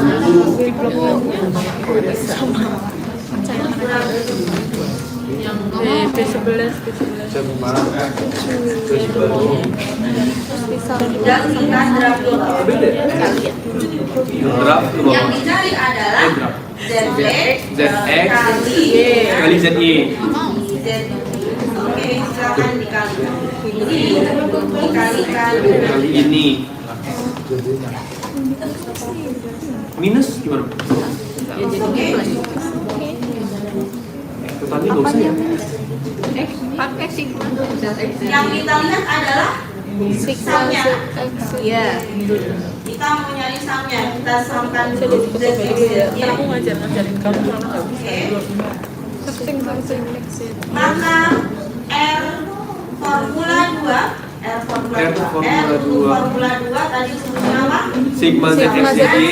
B11 Siapa? Dan kita draft dulu. Draft dulu. Yang dicari adalah ZX ZX kali kali ZY. Z. Oke, silakan dikalikan. Ini dikalikan. Kali ini. Minus gimana? Oke. Totalnya nggak usah ya? pakai sigma Yang kita lihat adalah samnya. ya Kita mau nyari samnya. Kita samkan dulu ZX ya. aku ngajarin kamu soalnya nggak bisa Oke. Maka R formula 2 R formula R 2 formula R untuk 2. formula 2 tadi sebutnya apa? Sigma ZX ZY.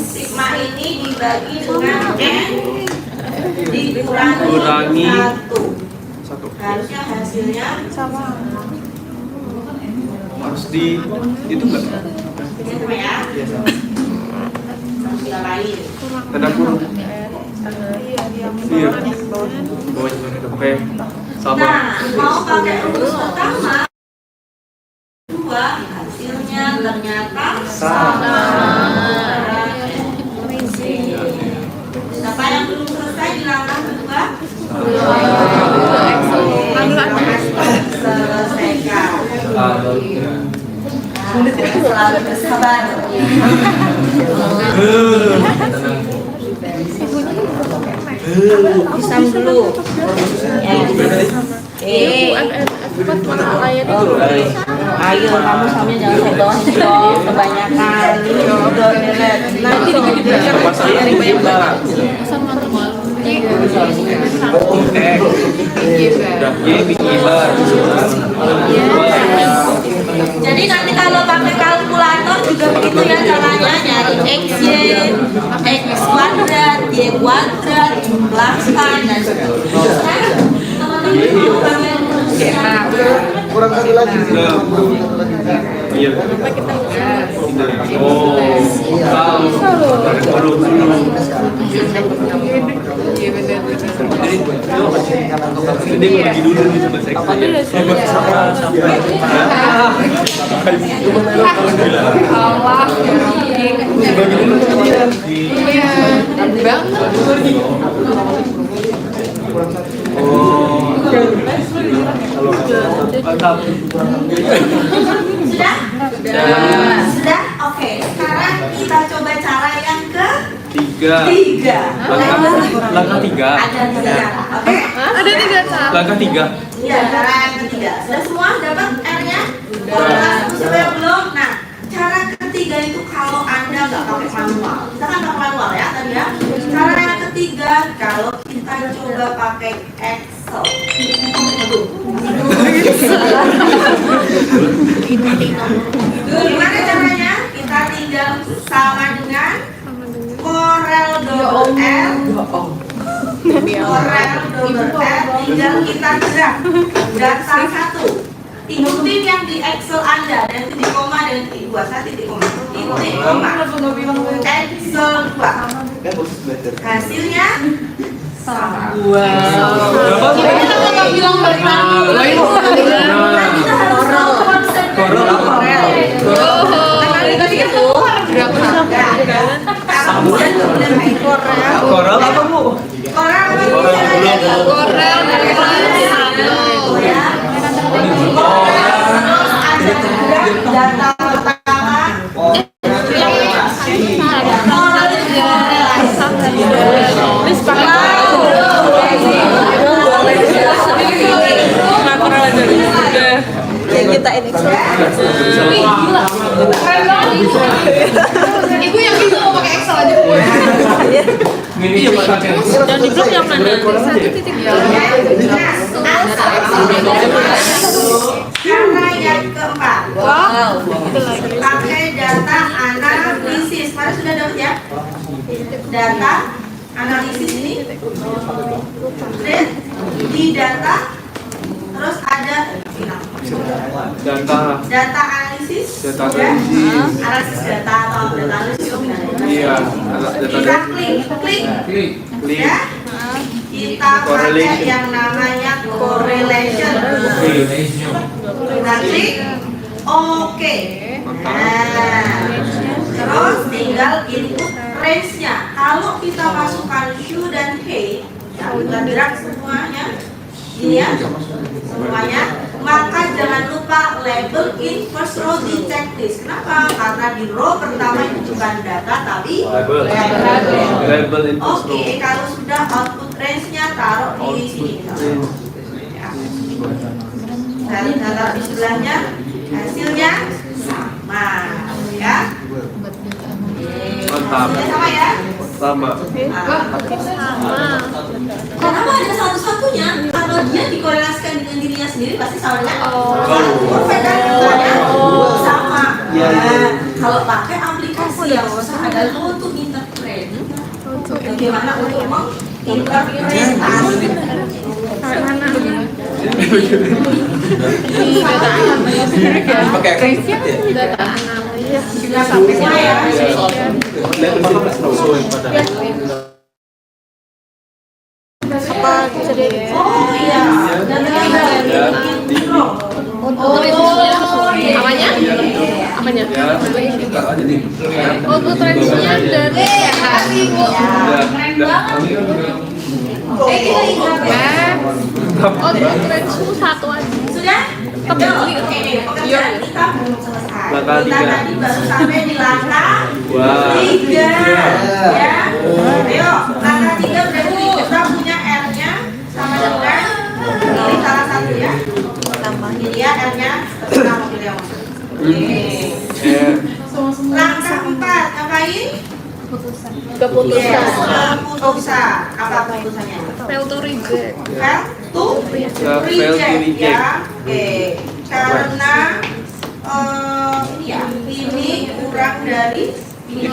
Sigma ini dibagi dengan N dikurangi Kurangi 1. 1. Harusnya hasilnya sama Harus di itu enggak? ini sama ya. Iya sama. Tiga kali. Tanda kurung. iya Iya. Bawahnya. Oke. Sama. Nah, mau pakai rumus pertama dua hasilnya ternyata sama. Siapa yang belum selesai di langkah kedua? Selesaikan. Selalu bersabar. Pisang dulu. Ayo kamu sambil jangan saya bawah dong, kebanyakan. Udah lihat. Nanti Pasang Sigma. X. Udah Y bikin bar. Jadi nanti kalau pakai kalkulator juga begitu ya caranya, nyari XY, X kuadrat, Y kuadrat, jumlahkan dan seterusnya. Teman-teman mau pakai rumus yang Kurang satu lagi. Iya. Oh, tahu. Baru. Jadi gue bagi dulu nih coba saya. Mantap. sudah? Sudah? Oke, sekarang kita coba cara yang Tiga. ketiga. Langkah tiga. Ada tiga cara, oke? ada 3 cara Langkah tiga. Ya, cara yang ketiga. Sudah semua dapat R-nya? Siapa yang belum? Nah, cara ketiga itu kalau Anda nggak pakai manual. Kita kan pakai manual ya tadi ya. Cara yang ketiga, kalau kita coba pakai Excel. Gimana caranya? Kita tinggal sama dengan Corel double R. Corel double R tinggal kita graf data 1. Ikutin yang di Excel Anda dan titik koma dan titik 2. Saya titik koma. Titik koma. Excel 2. Hasilnya sama. Kita nggak bilang balik lagi. Nah, kita harus tahu konsep Corel. Tadi itu Korel apa bu? Corel apa? Corel dari satu Ya. Terus ada juga data pertama. Please pakai Corel aja udah Yang kita ini Keren banget itu. Ibu yang itu mau pakai Excel aja. Ini ya pakai. yang di grup yang mana? 1.2 Cara yang keempat. wow itu lagi Pakai data data analisis ini trend di data, terus ada data analisis, Data ya. analisis. Analisis data atau data analisis Iya. kita klik Klik. ya, kita pakai Correlation. yang namanya correlation. Kita klik oke. Nah, terus tinggal input range-nya. Kalau kita masukkan shoe dan height, ya, kita drag semuanya, ini ya, semuanya, maka jangan lupa label in first row di checklist. Kenapa? Karena di row pertama itu bukan data tapi Label. Label in first row. Oke, kalau sudah output range-nya taruh di sini. Ya. Dan taruh di sebelahnya, hasilnya sama, ya. Mantap. Hasilnya sama ya. Sama. Kenapa ada satu-satunya? Kalau dia dikorelasikan dengan dirinya sendiri pasti sama dengan Perfect kan misalnya sama. Nah, kalau pakai aplikasi yang susah adalah untuk interpret. Bagaimana untuk menginterpretasi? Pakai Sudah sampai semua ya. Oh iya. Dan Apanya? Apanya? Output range-nya dari output range-nya satu aja. sudah? Kebeli. Pekerjaan kita belum selesai. Langkah Kita tiga. tadi baru sampai di langkah Wah. 3. Ya. Ayo, langkah 3 berarti kita punya R-nya sama dengan pilih salah satu ya. Ini ya R-nya, terserah mau pilih yang mana. Oke. Langkah 4 ngapain? Keputusan. Yes, keputusan. Apa keputusannya? Fail to reject. Fail to reject ya. Oke. Karena ini ya, ini kurang dari ini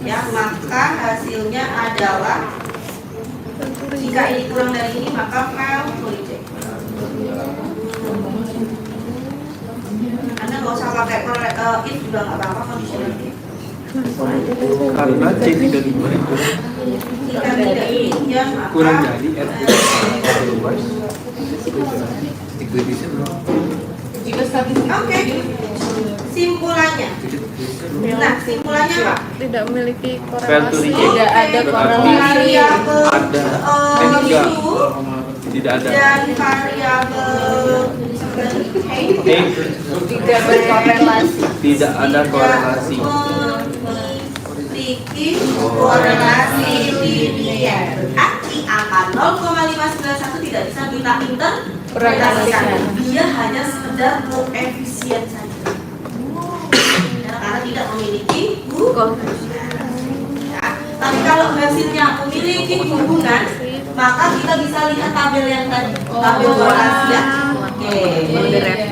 ya, maka hasilnya adalah jika ini kurang dari ini maka fail to reject. Anda nggak usah pakai if juga nggak apa-apa, conditional if. Karena C35 itu Jika tidak ini ya maka kurang dari R. Oke. Simpulannya. Nah, simpulannya apa? Tidak memiliki Fail to korelasi. reject. Tidak ada korelasi. Variabel Ada. Q Tidak ada. dan variabel Tidak berkorelasi. Tidak ada korelasi. memiliki korelasi linear. Berarti angka 0,591 tidak bisa kita interpretasikan. Dia hanya sekedar koefisien saja. Ya, karena tidak memiliki hubungan. Ya, tapi kalau hasilnya memiliki hubungan, maka kita bisa lihat tabel yang tadi, tabel korelasi ya. Oke.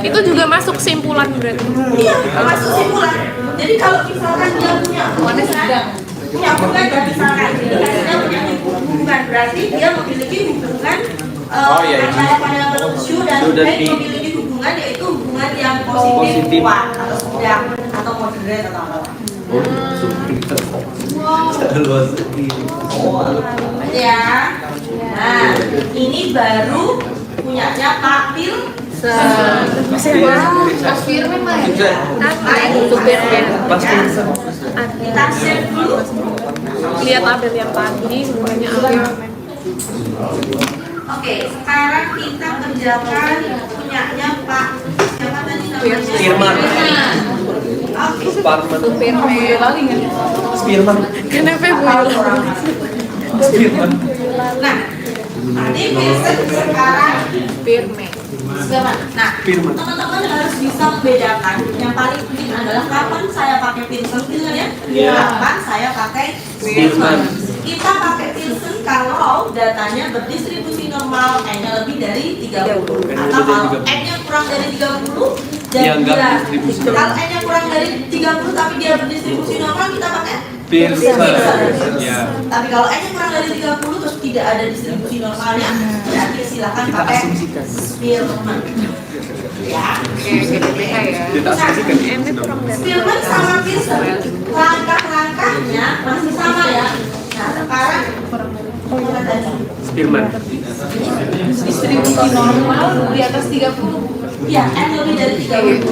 Itu juga masuk simpulan berarti. Iya, masuk simpulan. Jadi kalau misalkan dia punya hubungan dan misalkan hasilnya punya hubungan, berarti dia memiliki hubungan antara variabel Q dan Q dan P P. memiliki hubungan, yaitu hubungan yang positif, Positif. kuat atau sedang atau moderate atau apa. Ya. Nah, ini baru punyanya Pak Pil. Firman mah. Pasti. Kita save dulu. Lihat tabel yang tadi semuanya ambil. Oke, sekarang kita kerjakan punyanya Pak siapa tadi namanya? Firman. Oke. Sparman. Lali kan? Spirman. Kenapa Bu? Spirman. Nah, ini Pearson sekarang Firme. Nah, Firman. teman-teman harus bisa membedakan. Yang paling penting adalah kapan saya pakai Pearson, gitu ya? Iya. Kapan saya pakai Pearson. Kita pakai Pearson kalau datanya berdistribusi normal, N-nya lebih dari 30. Atau kalau N-nya kurang dari 30, dan Dianggap dia, distribusi kalau normal. N-nya kurang dari 30 tapi dia berdistribusi normal, kita pakai Pearson. Pearson. Ya. Tapi kalau N-nya kurang dari 30 terus tidak ada distribusi normalnya, berarti silakan Kita pakai asumsikan. Spearman. Ya. Oke, beda ya. Kita asumsikan. Ini kurang dari Spearman sama Pearson, langkah-langkahnya masih sama ya. Nah, sekarang mana tadi? Spearman. Distribusi normal di atas 30. Ya, N lebih dari 30.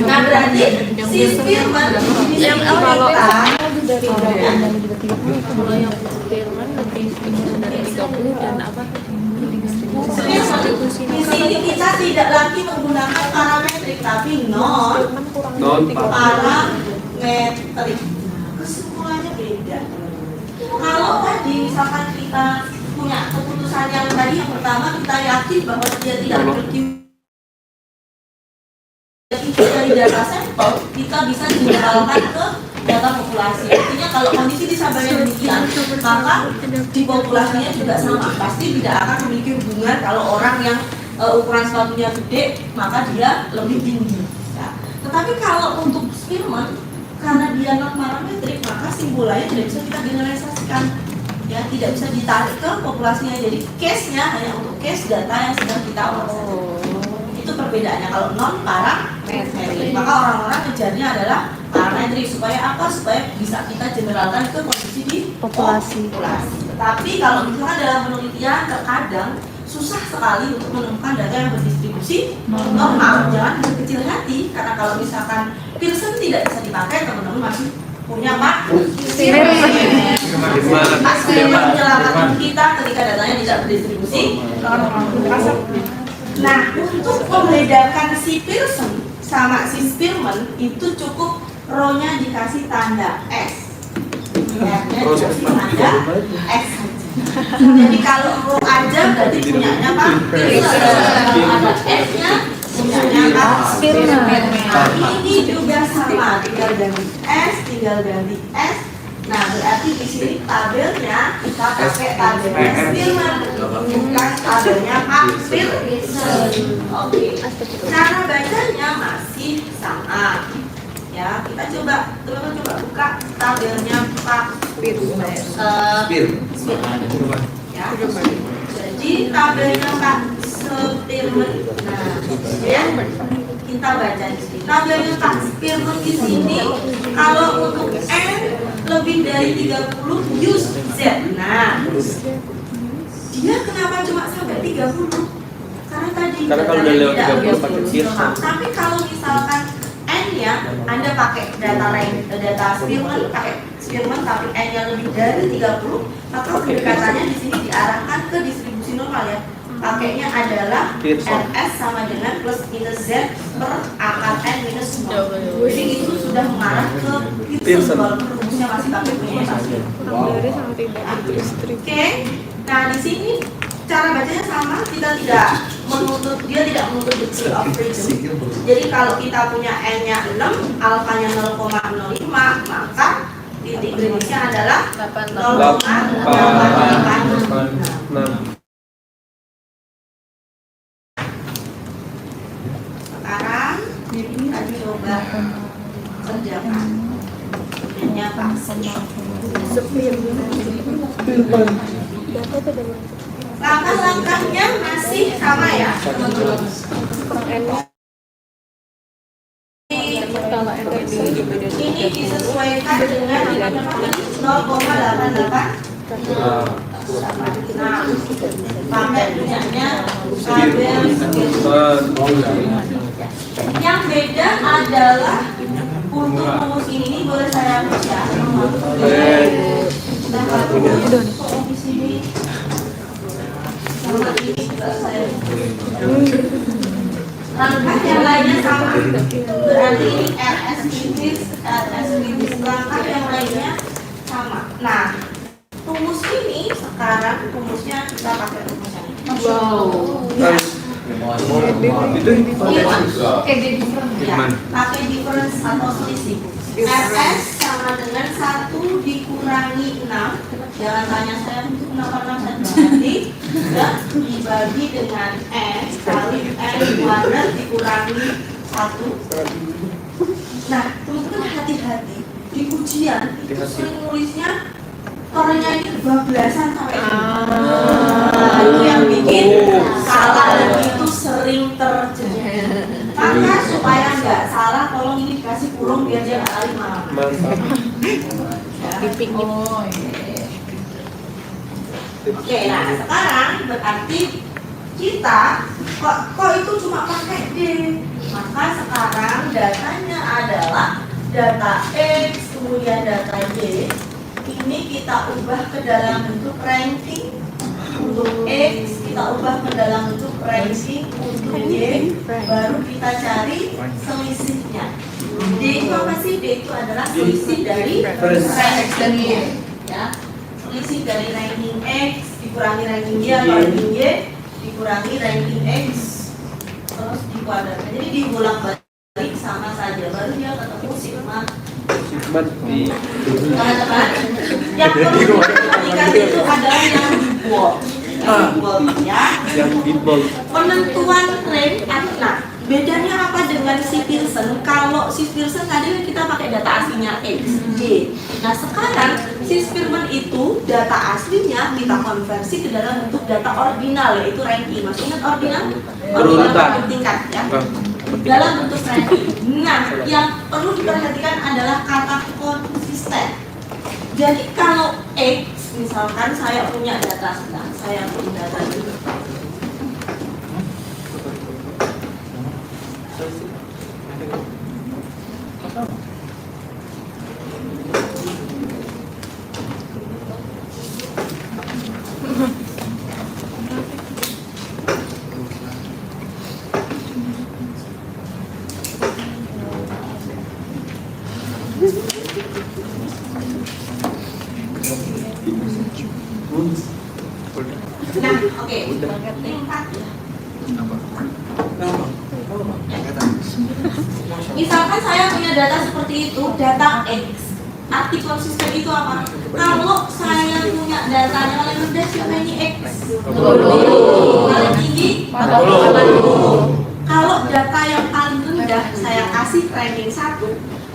Nah, berarti si Spearman ini kalau kita lebih dari kalau yang Firman lebih dari 30 dan apa? di sini kita tidak lagi menggunakan parametrik tapi non Non parametrik. Kesimpulannya beda. Kalau tadi misalkan kita punya keputusan yang tadi yang pertama kita yakin bahwa dia tidak berdiri dari data sampel, kita bisa generalkan ke data populasi. Artinya kalau kondisi di Sabaya demikian, maka di populasinya juga sama. Pasti tidak akan memiliki hubungan kalau orang yang ukuran sepatunya gede, maka dia lebih tinggi. Ya. Tetapi kalau untuk Spearman, karena dia non parametrik, maka simbolanya tidak bisa kita generalisasikan. Ya, tidak bisa ditarik ke populasinya. Jadi case-nya hanya untuk case data yang sedang kita wawancari. Itu perbedaannya kalau non parametrik. Maka orang-orang kejarnya adalah parametrik supaya apa? Supaya bisa kita generalkan ke kondisi di populasi. Tetapi kalau misalnya dalam penelitian terkadang susah sekali untuk menemukan data yang berdistribusi normal. Jangan berkecil hati karena kalau misalkan Pearson tidak bisa dipakai, teman-teman masih punya Pak Spearman. Pak Spearman menyelamatkan kita ketika datanya tidak berdistribusi normal. Nah, untuk membedakan si Pearson sama si Spearman itu cukup row-nya dikasih tanda S. R-nya dikasih tanda S. Jadi kalau row aja berarti punyanya Pak Pearson. Kalau ada S-nya punyanya Pak Spearman. Nah, ini juga sama, tinggal ganti S, tinggal ganti S. Nah, berarti di sini tabelnya kita pakai tabelnya Spearman, bukan tabelnya Pak Pearson. Oke. Cara bacanya masih sama. Ya, kita coba, teman-teman coba buka tabelnya Pak Spearman. Ya. Jadi tabelnya Pak Spearman. Nah, ya. Kita baca di sini. Tabelnya Pak Spearman di sini kalau untuk N lebih dari 30 use Z. Nah, dia kenapa cuma sampai 30? Karena tadi Karena kalau udah lewat 30 pakai Pearson. Tapi kalau misalkan N-nya Anda pakai data Spearman, pakai Spearman tapi N-nya lebih dari 30, maka pendekatannya di sini diarahkan ke distribusi normal ya. Pakainya adalah Pearson. RS sama dengan plus minus Z per akar N minus 0. Jadi itu sudah mengarah ke Pearson walaupun rumusnya masih pakai penyiasat. kurang dari sama tidak berdistribusi. Oke, nah di sini cara bacanya sama, kita tidak menuntut, dia tidak menuntut degree of freedom. Jadi kalau kita punya N-nya 6, alfanya 0,05, maka titik greenwich-nya adalah 0,886. Sekarang kita coba kerjakan. Ini Pak langkah-langkahnya masih sama ya teman-teman. Kalau N Ini disesuaikan dengan 0,88. Nah, pakai punyanya tabel yang beda adalah untuk rumus ini boleh saya hapus ya. Kita hapus di sini. Sama ini juga saya. Langkah yang lainnya sama. Berarti ini RS kritis, langkah yang lainnya sama. Nah, rumus ini sekarang rumusnya kita pakai rumus yang ini. Ya, pakai difference atau selisih. RS sama dengan 1 dikurangi 6. Jangan tanya saya kenapa 6 nanti ya, dibagi dengan N kali N kuadrat dikurangi 1. Nah, teman-teman hati-hati. di ujian itu sering nulisnya tornya ini bablasan sampai nah, itu yang bikin salah dan itu sering terjadi. Maka supaya nggak salah, tolong ini dikasih kurung biar dia nggak lari malam. Oh, iya. Oke, nah sekarang berarti kita kok itu cuma pakai D. Maka sekarang datanya adalah data X kemudian data Y. Ini kita ubah ke dalam bentuk ranking. Untuk X kita ubah ke dalam bentuk ranking. Untuk Y baru kita cari selisihnya. D itu apa sih? D itu adalah selisih dari ranking Y. Ya, selisih dari ranking X dikurangi ranking Y atau ranking Y dikurangi ranking X terus dikuadratkan. Jadi dibolak-balik sama saja baru dia ketemu sigma. Teman-teman, yang perlu diperhatikan itu adalah yang bold ya. Yang di bold. Penentuan rank. Nah, bedanya apa dengan si Pearson? Kalau si Pearson tadi kan kita pakai data aslinya X, Y. Nah sekarang si Spearman itu data aslinya kita konversi ke dalam bentuk data ordinal, yaitu ranking. Masih ingat ordinal? Berurutan. Bertingkat ya. Dalam bentuk ranking. Nah, yang perlu diperhatikan adalah kata konsisten. Jadi kalau X, misalkan saya punya data sedang, saya punya data juga. Nah, oke. Ini 4 ya. Misalkan saya punya data seperti itu, data X. Arti konsisten itu apa? Kalau saya punya datanya paling rendah siapa ini X? Paling tinggi? Kalau data yang paling rendah saya kasih ranking 1,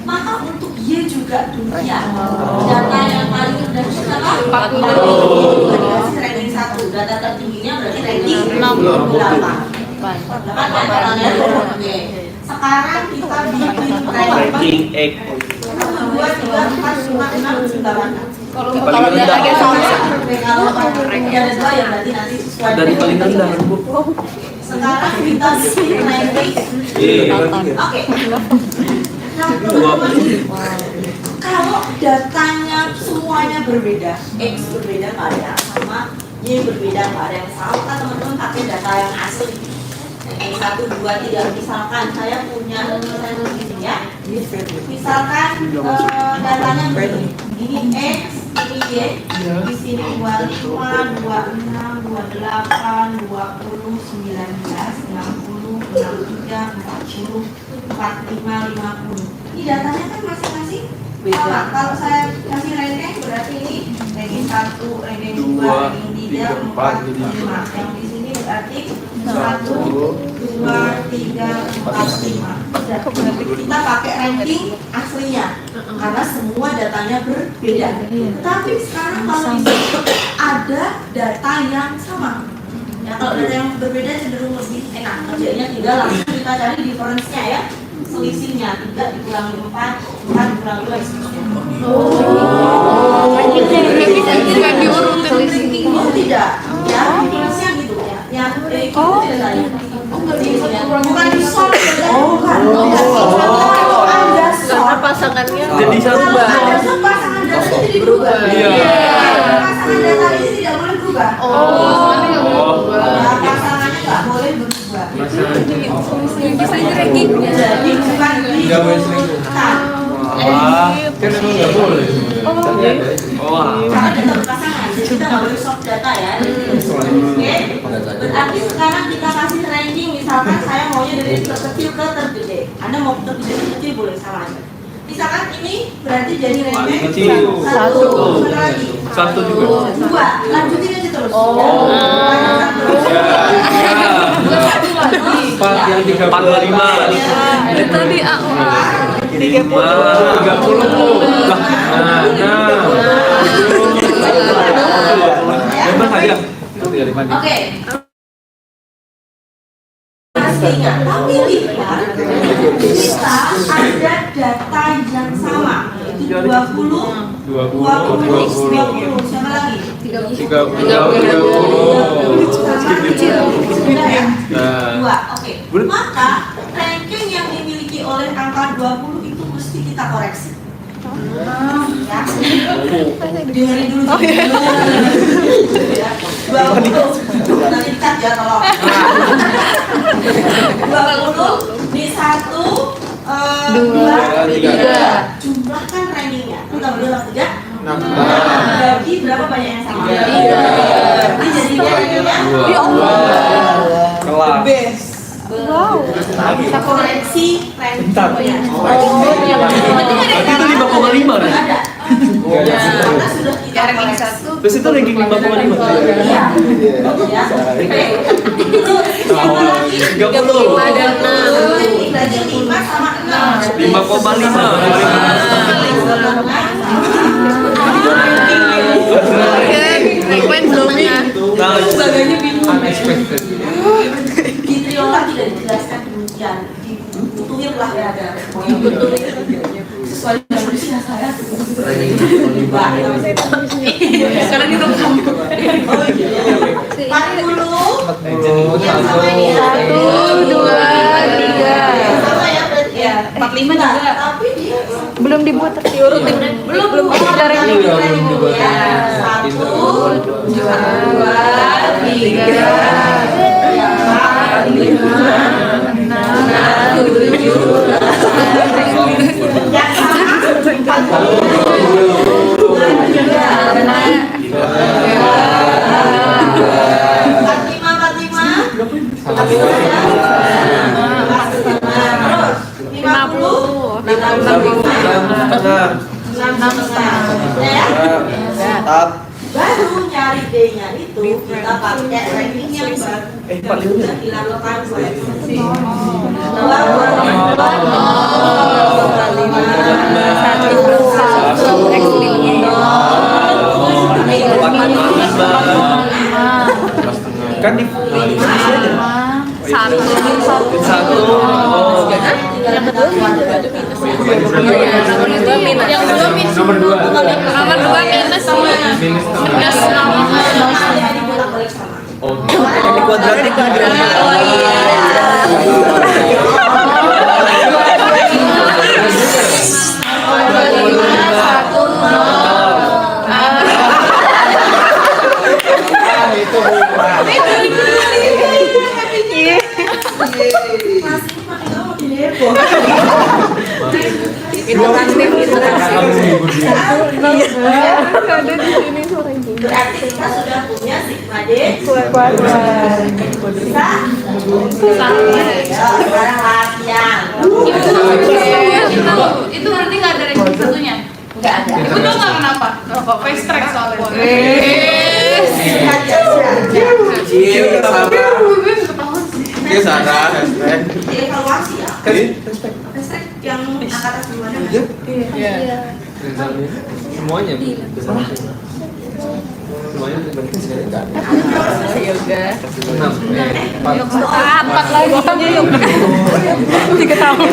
maka untuk Y juga demikian. Data yang paling rendah siapa? 40. Dikasih ranking 1. Data tertingginya berarti ranking 8. 8. Oke. Sekarang kita bikin Ranking X. 1, 2, 3, 4, 5, 6, 9. Kalau dia lagi sama. Kalau ada 2 ya berarti nanti sesuai. Dari paling rendah, Bu. Sekarang kita bikin ranking. Oke. Nah, kalau datanya semuanya berbeda, X berbeda nggak ada yang sama, Y berbeda nggak ada yang sama, kan teman-teman pakai data yang asli. Yang 1, 2, 3, misalkan saya punya di sini ya. Misalkan datanya begini. Ini X, ini Y, di sini 25, 26, 28, 20, 19, 60, 63, 40, 45, 50. Ini datanya kan masing-masing sama. Kalau saya kasih ranking berarti ini ranking 1, ranking 2, ranking 3, 4, 5. Yang di sini berarti 1, 2, 3, 4, 5. Kita pakai ranking aslinya karena semua datanya berbeda. Tapi sekarang kalau di sini ada data yang sama. Ya, kalau data yang berbeda cenderung lebih enak. Kerjanya tinggal langsung kita cari difference-nya ya. Selisihnya 3 dikurangi 4, 4 dikurangi 2 seterusnya. Nggak diurutin. Oh tidak, ya difference-nya gitu ya. Yang itu tidak saya. Bukan di solve, bukan. Kalau Anda Karena solve, pasangannya Jadi satu. kalau Anda solve pasangan data itu jadi berubah. Iya. Pasangan data ini tidak boleh berubah. Ya, pasangannya nggak boleh berubah. bisa di ranking. Jadi bukan di urutan. Kan emang nggak boleh. Karena data berpasangan, jadi kita nggak boleh soft data ya. Oke, berarti sekarang kita kasih ranking. Misalkan saya maunya dari terkecil ke tergede. Anda mau tergede ke terkecil boleh sama aja. Misalkan ini berarti jadi ranking Kecil. 1, lagi 1 juga. 2, lanjutin aja terus. Empat yang 35. Itu tadi AO. 30. Lah pastinya. Tapi lihat, kita ada data yang sama, yaitu 20, 20. Siapa lagi? 30. Sudah ya? Nah. 2. Oke. Maka ranking yang dimiliki oleh angka 20 itu mesti kita koreksi. Ya. Dengerin dulu. Ya. 20. Nanti dikat ya tolong. 20 di 1 2 3. Jumlahkan rankingnya. Kita berdua 3. Jadi berapa banyak yang sama? Ini jadi rankingnya. Ya Allah. Kelas. Wow. Kita koreksi rankingnya. Berarti itu 5,5 kan? Ada. Karena sudah kita koreksi. Terus itu ranking 5,5. Iya. Ya. Itu siapa lagi? 30. Ada 6. Ini berarti 5 sama 6. 5,5. Pen belum ya? Nah, Unexpected. Di Triola tidak dijelaskan demikian. Dibutuhin lah ya ada. Dibutuhin sesuai dengan usia saya. Sekarang itu kamu. Oh iya. 40 yang sama ini ya. 1, 2, 3. Sama ya berarti ya. 45 juga. Tapi dia Belum dibuat diurutin. Belum ada ranking. ya. 1, 2, 3, 4, 5, 6, 7. Yang sama 4. Baru nyari D-nya itu kita pakai ranking yang baru sudah dilakukan koreksi. 2, kan di Satu. Oh. Yang kedua minus. Yang kedua minus. Nomor 2. Nomor 2 minus. Minus. Oh, ini kuadratik. Oh ada di sini suaranya. Berarti kita sudah punya sigma D. Kuadrat. Bisa? Ya, sekarang latihan. Itu berarti nggak ada ranking satunya? Enggak ada. Ibu tau nggak kenapa? Rokok face track soalnya. Lihat ya, Kecil sama. Oke, Sarah, hashtag. dievaluasi ya. Hashtag. Hashtag yang angkatan gimana? Iya. Semuanya. Semuanya berarti sekali enggak. Yoga. 6. 4 lagi aja yuk. 3 tahun.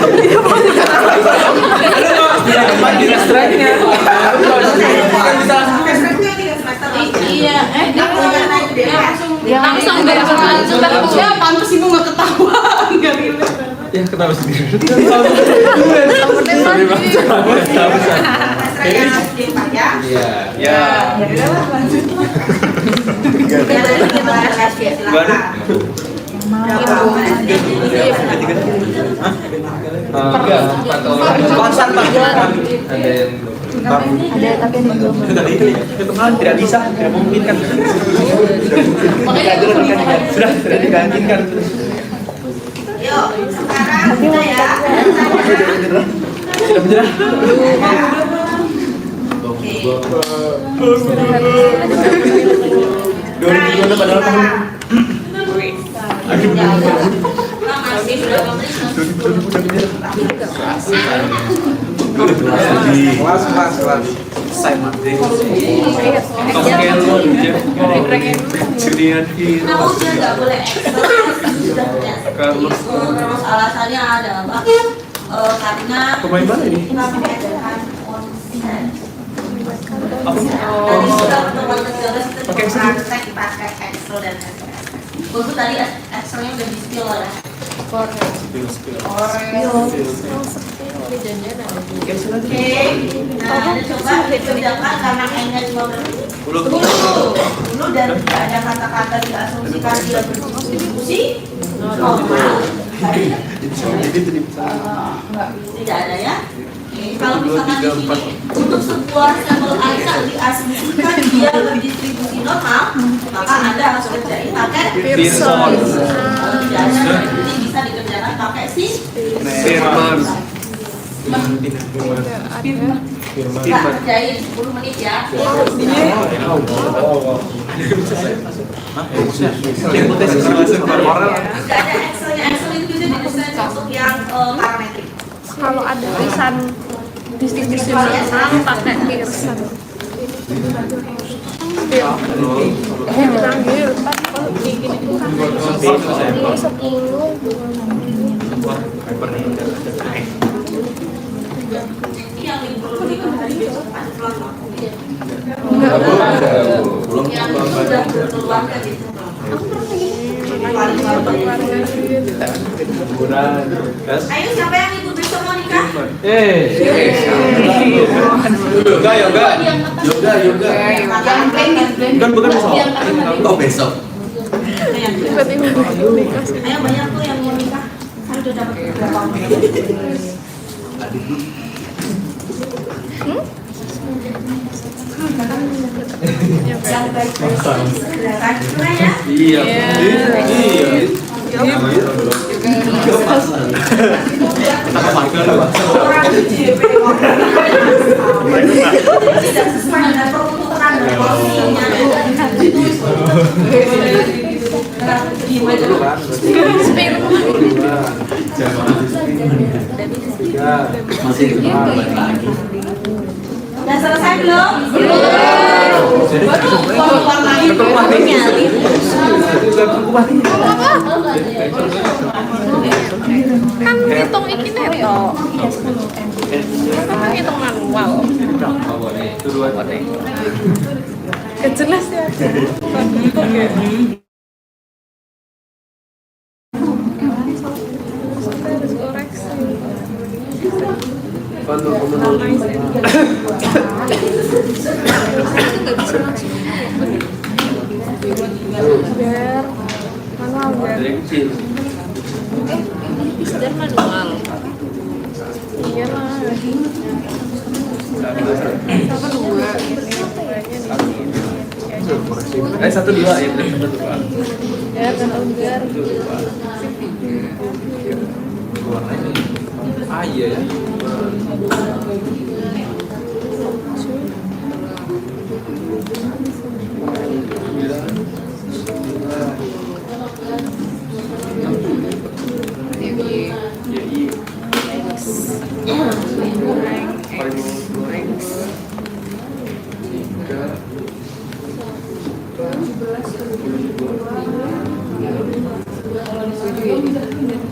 Tidak di restriknya. Kan bisa langsung Hashtagnya 3 semester. Iya, dia Punya naik D langsung. langsung dari langsung. Ya, pantas ibu nggak ketahuan, nggak relate. ya kenapa sendiri? Hashtag yang harus D4 ya. Iya. Ya. Silakan. Konsan Pak. Ada yang Ada tapi yang belum. kemarin tidak bisa, tidak memungkinkan. Makanya aku Sudah digantikan. Yuk, sekarang kita ya. Sudah menyerah. Oke. 2002 padahal tahun. Masih sudah Kelas. Simon Tokelo, Jeff Julian Kenapa ujian nggak boleh Excel? Sudah punya Carlos. Terus alasannya adalah karena Pemain mana ini? kita mengadakan konsen. Apa? Tadi sudah pertemuan ke-13 kita Pakai Excel? praktek pakai Excel dan SPSS. Bagus tadi Excelnya udah di skill ya. Oke, nah ada coba dikerjakan karena N-nya cuma dulu dan tidak ada kata-kata diasumsikan tidak berdistribusi normal. Tidak ada ya. Oke, kalau misalkan di sini untuk sebuah sampel angka diasumsikan dia berdistribusi normal, maka Anda harus kerjain pakai Pearson. Kalau tidak ada, berarti bisa dikerjakan pakai si Firman. Mbak, kerjain 10 menit ya. Tidak ada Excelnya, Excel itu didesain untuk yang parametrik. Kalau ada tulisan distribusi normal pakai Pearson. Panggil Pak, kalau bikin itu kan 10 Ini yang perlu diketahui besok ada peluang waktu. Yang sudah berpeluang kan itu. Ayo siapa yang ikut besok mau nikah? Yoga. Yang pengen. Bukan besok. Oh besok. tiba-tiba nikah. Ayo banyak tuh yang mau nikah. Saya udah dapat beberapa. Yang baik-baik segerakan keren ya. Iya. Orang JP tidak sesuai dengan peruntukan porsinya. Udah selesai belum? Baru keluar lagi. Kan ngitung iki neto. Kan ngitung manual. Gak jelas ya. Harus koreksi. Biar manual biar. Dan manual. Iya lah. Sama dua ini kayaknya 1 2 ya benar 1 2. ya kan biar Ah iya ya.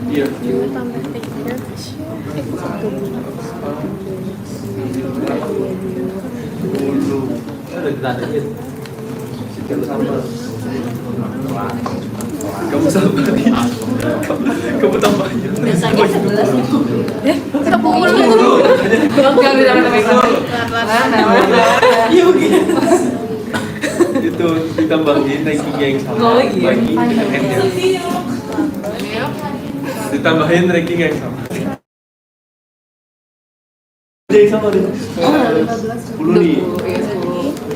Iya. tambah tiga Ada ditandanya. Kamu sama. Kamu tambahin. Biasanya 11. 10 Itu ditambahin rankingnya yang sama bagi N-nya. Ditambahin ranking yang sama. Yang sama deh. 10 nih.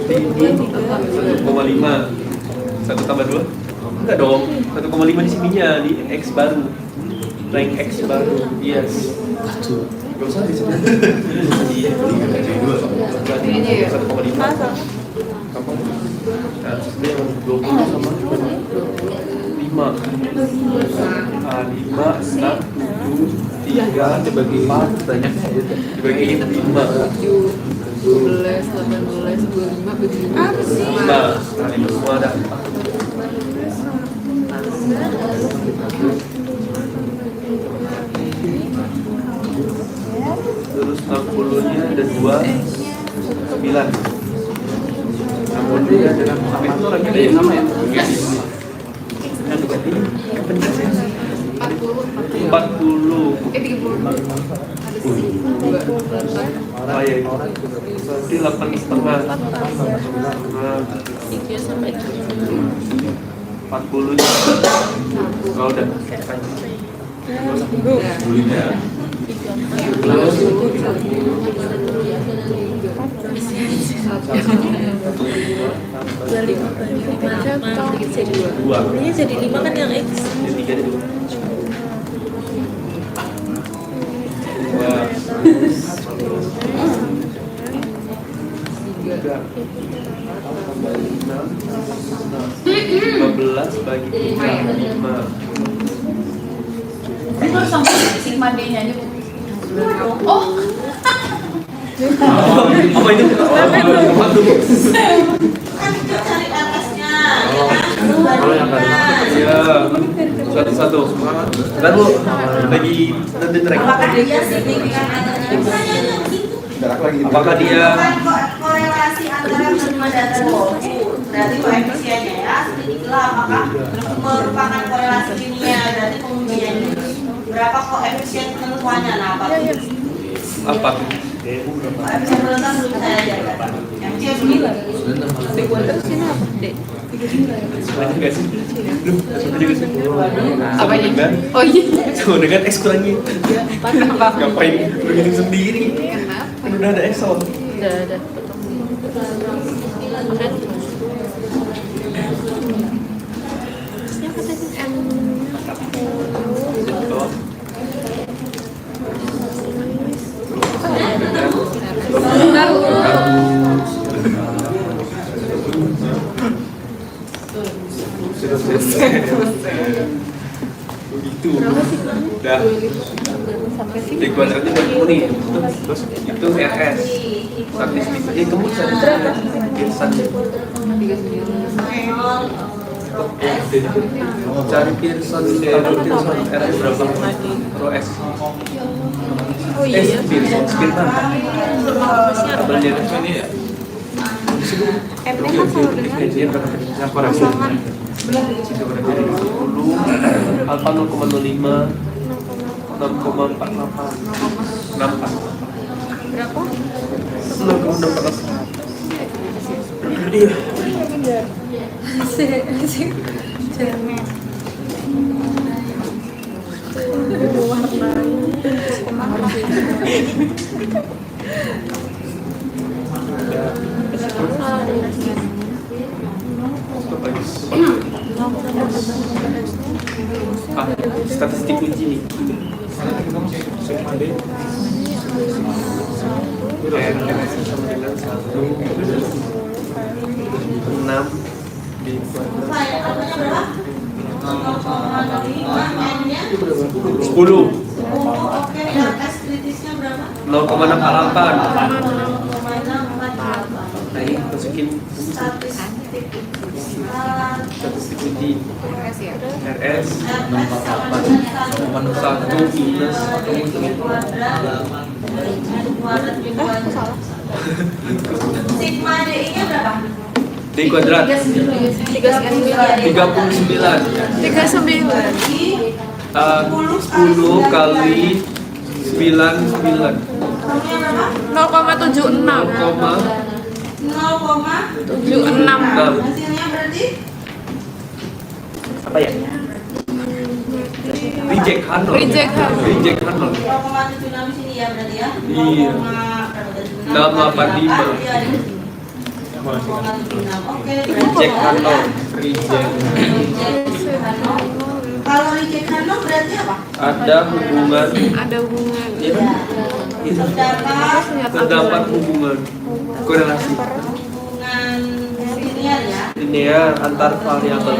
1,5. 1 tambah 2? Enggak dong. 1,5 di sininya di X baru. Rank X baru. Yes. Gak usah di sini. Iya. 1,5. Nah, sebenarnya yang 20 sama 5. 5, 6, 7, 3 dibagi 4 banyaknya dibagi 5. 12, 18, 25 begini. Apa sih? 5. Nah, ini semua ada 4. Terus 60-nya ada 2, 9. 60-nya ada 6. Itu lagi ada yang 6 ya? Yang berarti penjelasan ya? 40. 30. Oh iya, berarti 8,5. Nah, 3 sampai 40 nya. Oh udah. Ya. Dua. Ini jadi 5 kan yang X. Jadi 3 dulu. 2. 15 bagi 3, 5. Ini baru sampai sigma D-nya aja, Bu. Oh, Apa itu? Kan kita cari atasnya, ya kan? Kalau yang Bandingkan. ya, satu-satu. Dan Bu, lagi nanti track. Apakah dia signifikan antara pertanyaannya begitu? Apakah dia Bukan korelasi antara menerima data walaupun berarti koefisiennya ya sedikitlah apakah merupakan korelasi linear berarti pengujiannya berapa koefisien penentuannya nah apa tuh? apa? Koefisien penentuan belum saya ajarkan yang C sembilan. Terus ini apa? D. Ada nggak sih? Belum. Ada nggak sih? Sama dengan Oh iya. sama dengan X kurangi. Kenapa? Ngapain lu hitung sendiri? Kan udah ada Excel. Udah ada. Makan. Terusnya apa tadi? Oh. Sudah selesai. Begitu. Udah. Di kuadratnya berapa nih? Terus itu RS. Statistik. Kamu bisa Pearson. Cari Pearson RS berapa? Rho S. Oh iya. Pearson Spearman. Tabelnya ini ya. MT kan sama dengan Dia berapa? Yang koreksi. 10, alpha 0,05, 6,48, 64. berapa? 0,48. Iya. Asik. Cermet. Statistik uji nih. RS sama dengan 1, 6 di kuadrat. Saya apanya berapa? 0,05 M-nya 10, oke RS kritisnya berapa? 0,68. 0,648 Nah ini masukin statistik statistik uji. RS ya. RS RS sama dengan 1 minus kuadrat sigma DI-nya berapa? D kuadrat 39. 39. 39. 10 kali 99 Kamunya berapa? 0,76. 0,76 hasilnya berarti apa ya? Reject Hanol. Reject Hanol. Reject Hanol. 0,76 di sini ya berarti ya? Iya. 685. 0,76 oke Reject Hanol. Reject. kalau reject Hanol berarti apa? Ada hubungan. Ada hubungan. Ya, itu terdapat hubungan korelasi hubungan linear ya linear antar variabel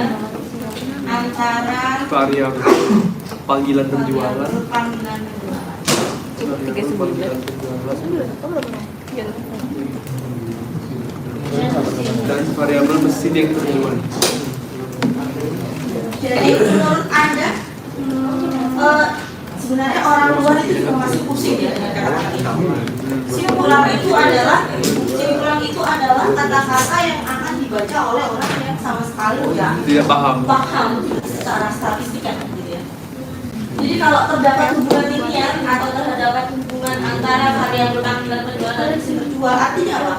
antara variabel panggilan penjualan panggilan variabel panggilan penjualan variabel mesin yang terjual. Jadi menurut Anda sebenarnya orang luar itu juga masih pusing ya dengan kata-kata ini. Simpulan itu adalah kata-kata yang akan dibaca oleh orang yang sama sekali Tidak paham. secara statistika gitu ya. Jadi kalau terdapat hubungan linear atau terdapat hubungan antara variabel panggilan penjual dan mesin penjual, artinya apa?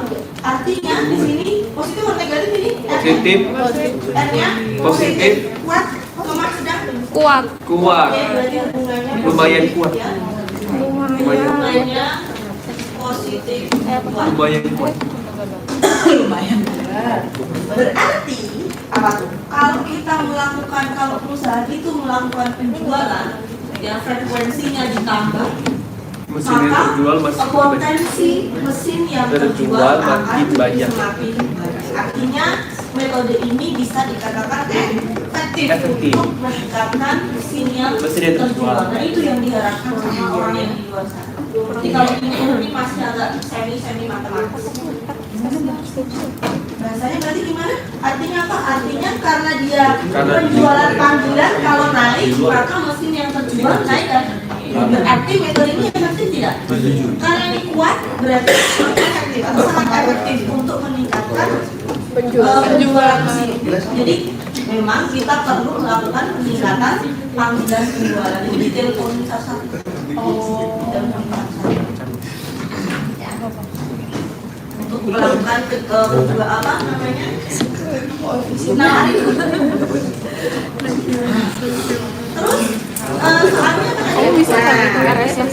Artinya di sini positif atau negatif ini? Positif. R-nya Positif. kuat, koma sedang Kuat. Kuat. Oke, berarti hubungannya Lumayan kuat. ya. Lumayan. Hubungannya positif kuat. Lumayan kuat. Lumayan berat. Berarti apa tuh? Kalau perusahaan itu melakukan penjualan yang frekuensinya ditambah, Mesin yang maka terjual masih banyak. potensi mesin yang Terjual terjual akan makin banyak. semakin banyak. Artinya metode ini bisa dikatakan efektif untuk meningkatkan mesin yang terjual. Dan itu yang diharapkan sama orang yang di luar sana. Jadi kalau ini masih agak semi matematis. Bahasanya berarti gimana? Artinya apa? Artinya karena dia penjualan panggilan kalau naik maka mesin yang terjual naik kan? Berarti metode ini efektif tidak? Karena ini kuat berarti efektif atau sangat efektif untuk meningkatkan penjualan mesin. Jadi memang kita perlu melakukan peningkatan panggilan penjualan. Ini di telepon satu. Telepon satu. Untuk melakukan kedua apa namanya? Nah, terus soalnya Bisa RS yang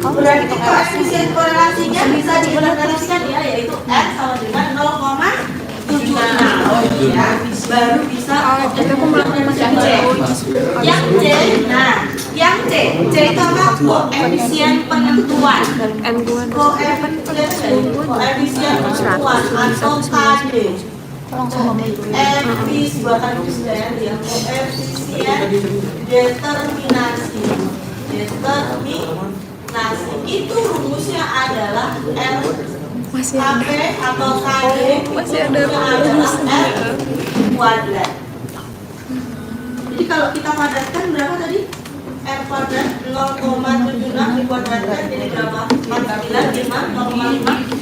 berarti koefisien korelasinya bisa diilustrasikan ya, yaitu R sama dengan 0,76 ya, baru bisa aku melakukan yang C. Yang C itu apa? Koefisien penentuan. Koefisien penentuan atau KD. Koefisien determinasi. Itu rumusnya adalah R KP atau KD. Masih ada rumusnya adalah R kuadrat. Jadi kalau kita padatkan berapa tadi? R kuadrat 0,76 dikuadratkan jadi berapa? 0,5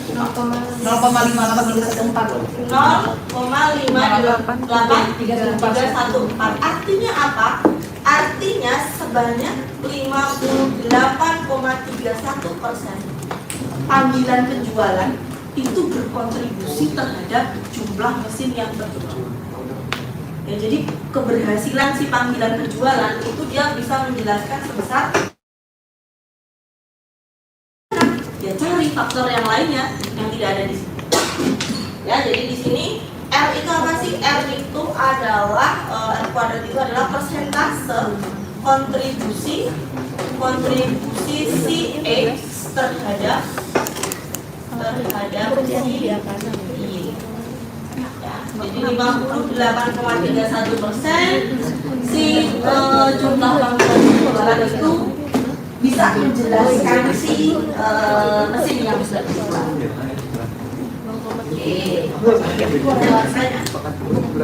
Artinya apa? Artinya sebanyak 58,31% panggilan penjualan itu berkontribusi terhadap jumlah mesin yang terjual. Ya, jadi keberhasilan si panggilan penjualan itu dia bisa menjelaskan sebesar ya cari faktor yang lainnya yang tidak ada di sini. Ya, jadi di sini R itu apa sih? R itu adalah R kuadrat itu adalah persentase kontribusi si X terhadap si Y. Jadi 58,31% si jumlah panggilan penjualan itu bisa menjelaskan si mesin yang sudah dijual.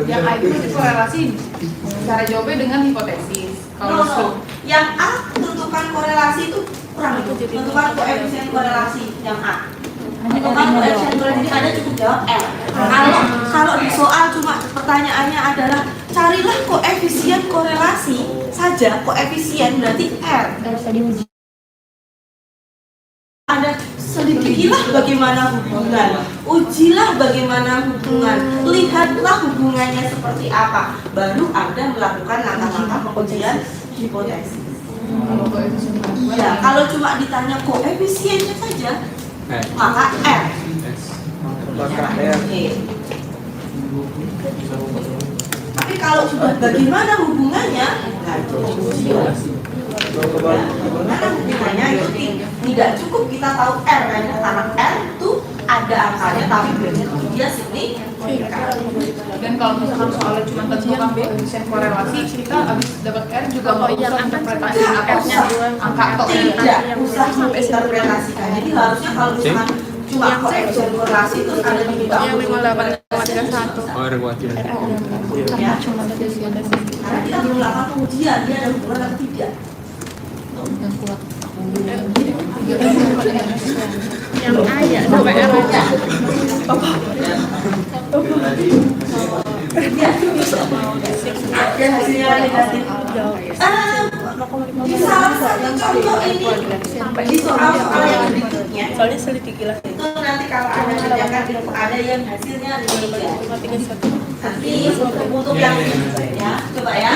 Yang A itu korelasi cara jawabnya dengan hipotesis. Kalau yang A tentukan korelasi itu kurang itu. Tentukan koefisien korelasi yang A. Tentukan koefisien korelasi ini ada cukup jawab R. Kalau di soal cuma pertanyaannya adalah carilah koefisien korelasi saja, koefisien berarti R. Ada selidikilah bagaimana hubungan, ujilah bagaimana hubungan, lihatlah hubungannya seperti apa, baru Anda melakukan langkah-langkah pengujian hipotesis. Iya, kalau cuma ditanya koefisiennya saja, maka R. Tapi kalau sudah bagaimana hubungannya, bagaimana hubungannya itu tidak cukup kita tahu R karena R itu ada angkanya tapi belum dia signifikan. dan kalau misalkan soalnya cuma tentukan koefisien korelasi, kita habis dapat R juga nggak usah interpretasi angka atau Tidak usah menginterpretasikan. Jadi harusnya kalau misalkan cuma koefisien korelasi terus ada di bidang Yang 58,31. Oh, ada khawatir. ya. Cuma ada di sini. Karena kita belum melakukan pengujian dia ada hubungan atau tidak. Yang kuat. Yang A ya, sampai R aja. Ada hasilnya negatif. Di salah satu contoh ini di soal-soal yang berikutnya Soalnya selidiki lah. itu nanti kalau ada kerjakan itu ada yang hasilnya demikian. Tapi untuk yang ya coba ya.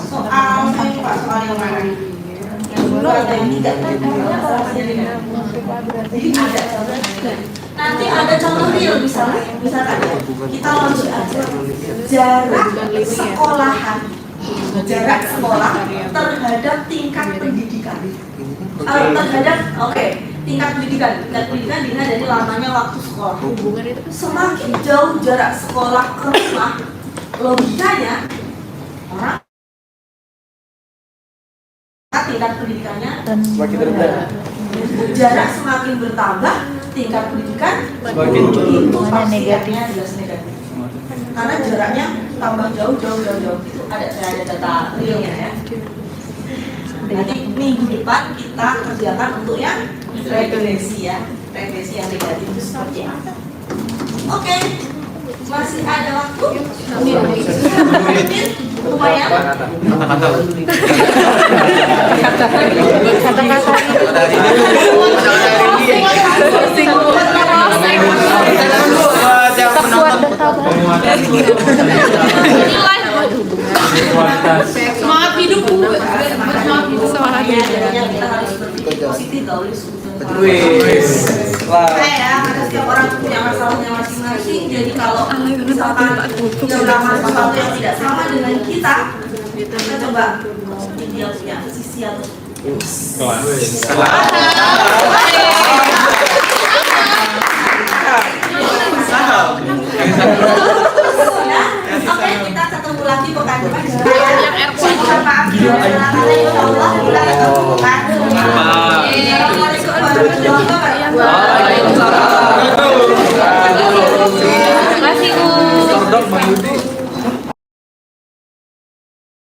Soal saya coba soal yang mana? Yang dua atau yang tiga? Jadi ada contoh. Nanti ada contoh real misalnya ya, kita launch aja jarak sekolahan, jarak sekolah terhadap tingkat pendidikan. Terhadap tingkat pendidikan dilihat dari lamanya waktu sekolah. Semakin jauh jarak sekolah ke rumah, logikanya orang tingkat pendidikannya Semakin rendah. jarak semakin bertambah, tingkat pendidikan Semakin itu pastinya jelas negatif. Karena jaraknya tambah jauh itu ada data realnya ya. Nanti minggu depan kita kerjakan untuk yang regresi ya, regresi yang negatif itu seperti apa? Oke, masih ada waktu? Lumayan. Kata-kata. Semangat hidup Bu. Semangat hidup. Semangat hidup. Kita harus berpikir positif gak boleh suzon. Wis. Wah. Ya, karena setiap orang punya masalahnya masing-masing. Jadi kalau misalkan dia melakukan sesuatu yang tidak sama dengan kita coba mungkin dia punya sisi atau Kelas.